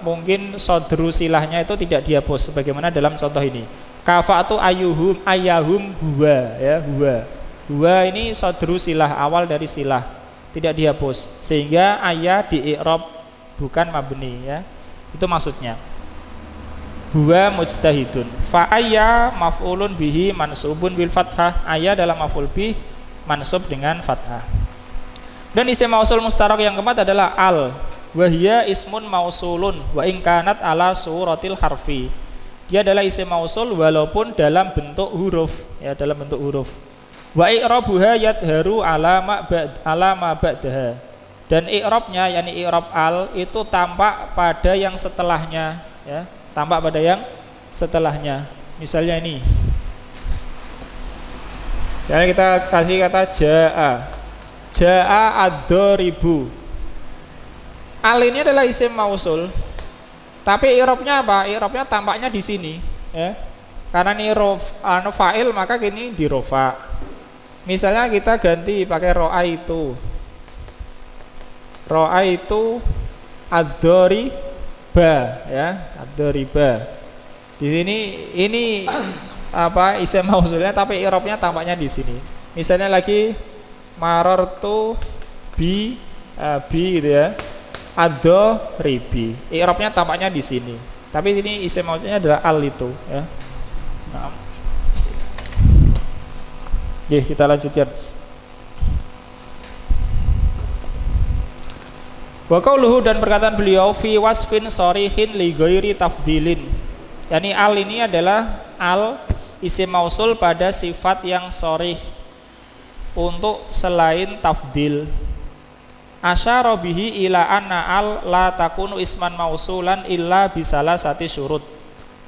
mungkin sodru silahnya itu tidak dihapus, sebagaimana dalam contoh ini. Kafa'tu ayahum huwa ya, huwa ini sodru silah, awal dari silah, tidak dihapus, sehingga ayah di-i'rab bukan mabni ya. Itu maksudnya. Huwa mujtahidun. Fa ayya maf'ulun bihi mansubun bil fathah. Ayya dalam maf'ul bih mansub dengan fathah. Dan isim mausul mustarak yang keempat adalah al. Wa hiya ismun mausulun wa in kanat ala suratil harfi. Dia adalah isim mausul walaupun dalam bentuk huruf ya, dalam bentuk huruf. Wa i'rabuha yadharu ala ma ba'daha. Dan i'rabnya yakni i'rab al itu tampak pada yang setelahnya ya. Tampak pada yang setelahnya. Misalnya ini. Misalnya kita kasih kata Ja'a ad-daribu. Al ini adalah isim mausul. Tapi i'rabnya apa? I'rabnya tampaknya di sini, ya. Karena ini fa'il maka kini di rofa. Misalnya kita ganti pakai ro'a itu ad-daribu ya, ad-dariba. Di sini ini isim mausulnya tapi i'rabnya tampaknya di sini. Misalnya lagi marartu bi gitu ya. Ad-daribi. I'rabnya tampaknya di sini. Tapi ini isim mausulnya adalah al itu ya. Nah. Oke, kita lanjutkan. Wa qauluhu dan perkataan beliau fi wasfin sharihin li ghairi tafdilin. Yani al ini adalah al isim mausul pada sifat yang sharih untuk selain tafdil. Asyara bihi ila anna al la takunu isman mausulan illa bisalasati syurut.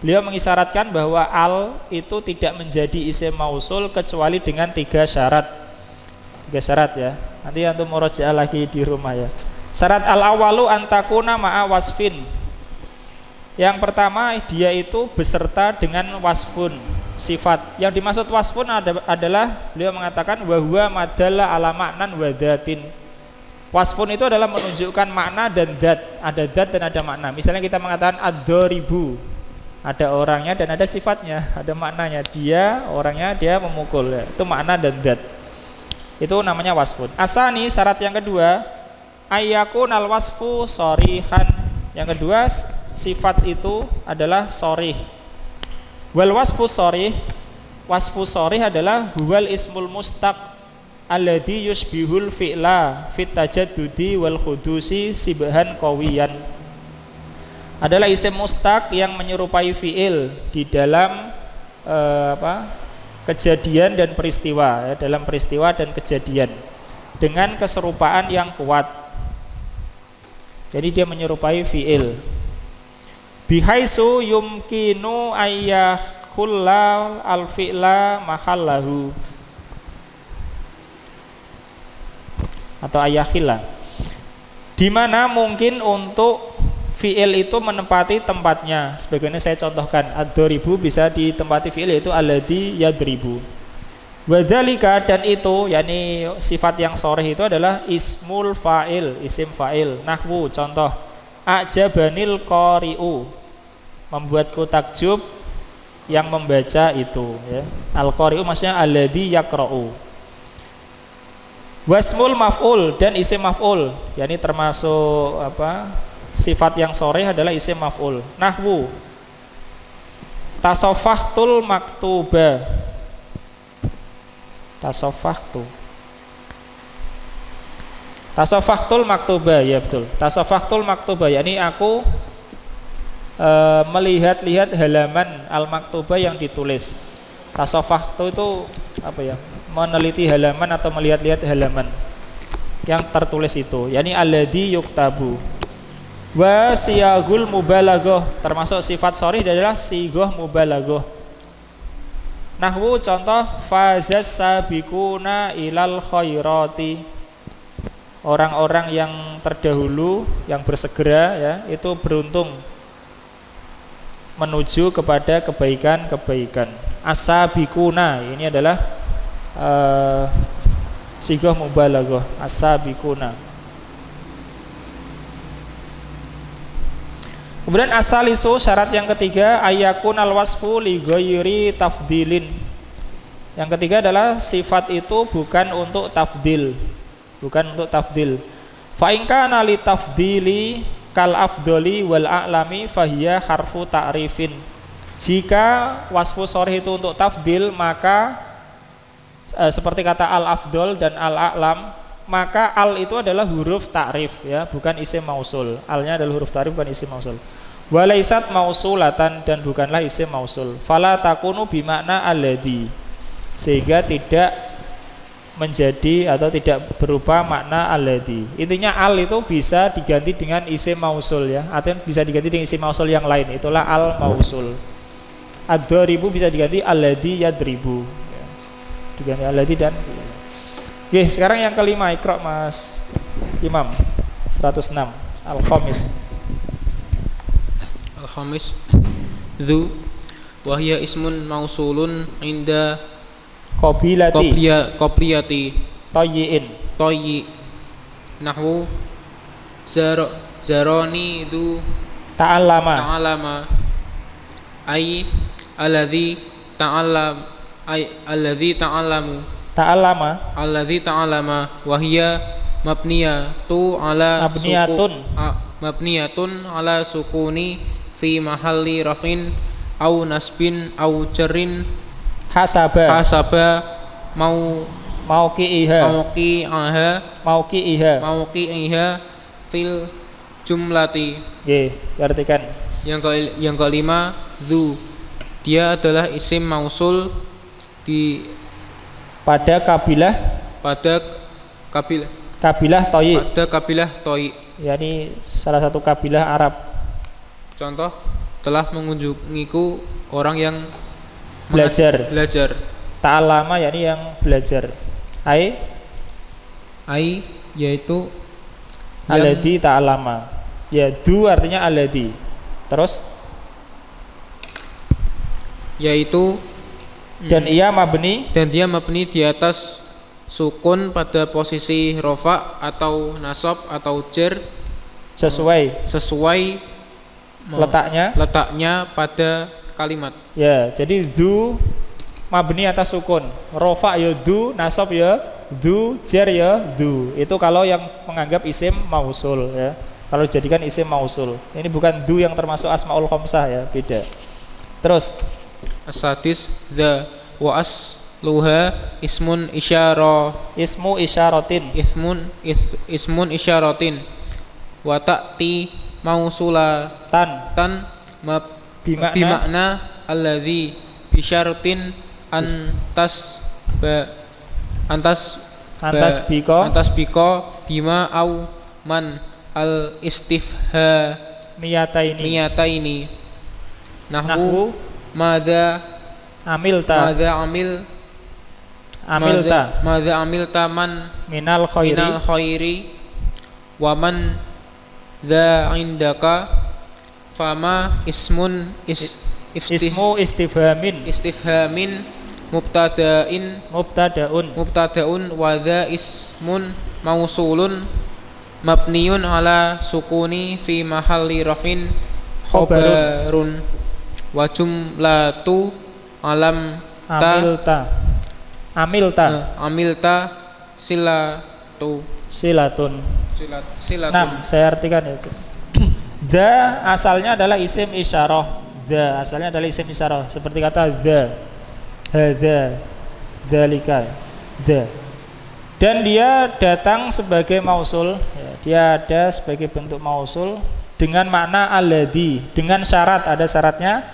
Beliau mengisyaratkan bahwa al itu tidak menjadi isim mausul kecuali dengan 3 syarat. 3 syarat ya. Nanti antum murajaah lagi di rumah ya. Syarat al-awalu antakuna ma'a wasfin. Yang pertama dia itu beserta dengan wasfun, sifat. Yang dimaksud wasfun adalah beliau mengatakan wahwa madalla ala maknan wadatin. Wasfun itu adalah menunjukkan makna dan dat. Ada dat dan ada makna. Misalnya kita mengatakan ad-daribu, ada orangnya dan ada sifatnya, ada maknanya. Dia orangnya, dia memukul ya. Itu makna dan dat. Itu namanya wasfun. Asani, syarat yang kedua, ayyakun al wasfu sharihan. Yang kedua, sifat itu adalah sharih. Wal wasfu sharih, wasfu sharih adalah huwal ismul mustaq alladhi yushbihul fi'la fit tajaddudi wal khudusi sibhan qawiyan. Adalah isim mustaq yang menyerupai fi'il di dalam kejadian dan peristiwa ya, dalam peristiwa dan kejadian dengan keserupaan yang kuat. Jadi dia menyerupai fi'il. Bihaisu yumkinu ayyahulla al-fi'la mahallahu. Atau ayyakhilla. Di mana mungkin untuk fi'il itu menempati tempatnya. Sebagaimana saya contohkan, ad-daribu bisa ditempati fi'il yaitu alladzi yadribu. Wadzalika dan itu yakni sifat yang sharih itu adalah ismul fa'il, isim fa'il. Nahwu contoh ajabanil qari'u, membuatku takjub yang membaca itu ya. Al qari'u maksudnya alladzi yaqra'u. Wasmul maf'ul dan isim maf'ul, yakni termasuk sifat yang sharih adalah isim maf'ul. Nahwu Tasafahtul maktuba. Tasafahtul maktuba, ya betul. Tasafahtul maktuba, yakni aku melihat-lihat halaman al-maktuba yang ditulis. Tasafahtu itu apa ya? Meneliti halaman atau melihat-lihat halaman yang tertulis itu, yakni alladzi yuktabu. Wa siyagul mubalaghah, termasuk sifat sharih adalah sighah mubalaghah. Nahwu contoh fazas sabiquna ilal khairati, orang-orang yang terdahulu yang bersegera ya itu beruntung menuju kepada kebaikan-kebaikan. As-sabiquna ini adalah sighah mubalaghah, as-sabiquna. Kemudian asalisu, syarat yang ketiga, ayakun al-wasfu li ghairi tafdilin. Yang ketiga adalah sifat itu bukan untuk tafdil. Fa in kana li tafdili kal afdoli wal a'lami fahiya harfu ta'rifin. Jika wasfu sharih itu untuk tafdil, maka seperti kata al-afdol dan al-a'lam, maka al itu adalah huruf ta'rif ya, bukan isim mausul. Alnya adalah huruf ta'rif, bukan isim mausul. Walaisat mausulatan, dan bukanlah isim mausul. Fala takunu bimakna alladhi, sehingga tidak menjadi atau tidak berupa makna alladhi. Intinya al itu bisa diganti dengan isim mausul ya, atau bisa diganti dengan isim mausul yang lain, itulah al mausul. Ad-dharibu bisa diganti alladhi yadribu ya. Diganti alladhi dan Oke, sekarang yang kelima, Iqra Mas Imam 106 Al-Khamis. Al-Khamis dzu wa hiya ismun mausulun inda qabliyati tayyi nahwu zarani dzu ta'allama ay alladzi ta'allama wa hiya mabniyatun ala sukuni fi mahalli rafin au nasbin au jarrin hasaba mauqi'iha fil jumlati. Artikan. Yang kelima, dzu, dia adalah isim mausul pada kabilah Toyi, yakni salah satu kabilah Arab. Contoh, telah mengunjungiku orang yang belajar. Ta'allama yakni yang belajar. Ai yaitu alladzi ta'allama. Ya, du artinya alladzi. Terus yaitu dan dia mabni di atas sukun pada posisi rofa atau nasab atau jar sesuai letaknya pada kalimat. Ya, jadi dzu mabni atas sukun, rofa ya dzu, nasab ya dzu, jar ya dzu. Itu kalau yang menganggap isim mausul ya. Kalau dijadikan isim mausul. Ini bukan dzu yang termasuk asmaul khamsah ya, beda. Terus as-sadis dza wa asluha ismun isyaratin wa ta'ti mausulatan bimakna alladzi bisyaratin antas bika bima au man al istifhamiyataini nahwu madza amilta man minal khairi wa man dza indaka fama ismu istifhamin mubtadaun wa dza ismun mausulun mabniun ala sukuni fi mahalli rafin khabarun wa jumlatu amilta silatun. Nah, saya artikan ya. Da asalnya adalah isim isyarah the, asalnya adalah isim isyarah seperti kata the, hadza, dzalika, the. Dan dia datang sebagai mausul, ya, dia ada sebagai bentuk mausul dengan makna alladzi, dengan syarat, ada syaratnya,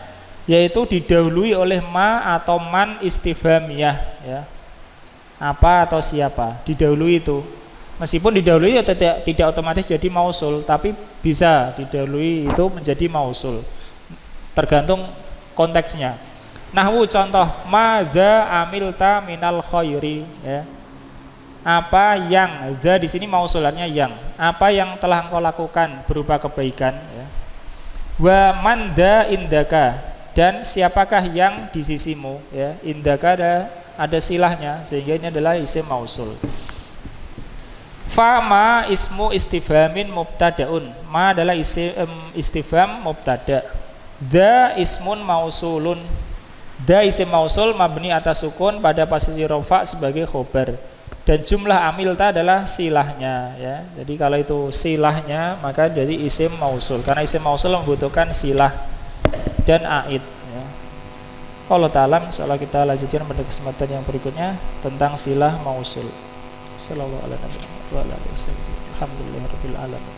yaitu didahului oleh ma atau man istifhamiyah, ya. Apa atau siapa, didahului itu. Meskipun didahului ya tidak otomatis jadi mausul, tapi bisa didahului itu menjadi mausul. Tergantung konteksnya. Nahwu contoh, madza amilta minal khairi, ya. Apa yang, za di sini mausulannya yang, apa yang telah engkau lakukan berupa kebaikan, ya. Wa manda indaka, dan siapakah yang di sisimu, ya. Indaka ada silahnya sehingga ini adalah isim mausul. Fa ma ismu istifhamin mubtadaun, ma adalah isim istifham mubtada. Da ismun mausulun, da isim mausul mabni atas sukun pada posisi rofa sebagai khobar. Dan jumlah amilta adalah silahnya, ya. Jadi kalau itu silahnya maka jadi isim mausul, karena isim mausul membutuhkan silah dan aid, ya. Allah ta'ala, insyaallah kita lanjutkan pada kesempatan yang berikutnya tentang silah mausul. Sallallahu alaihi wasallam. Alhamdulillahirabbil alamin.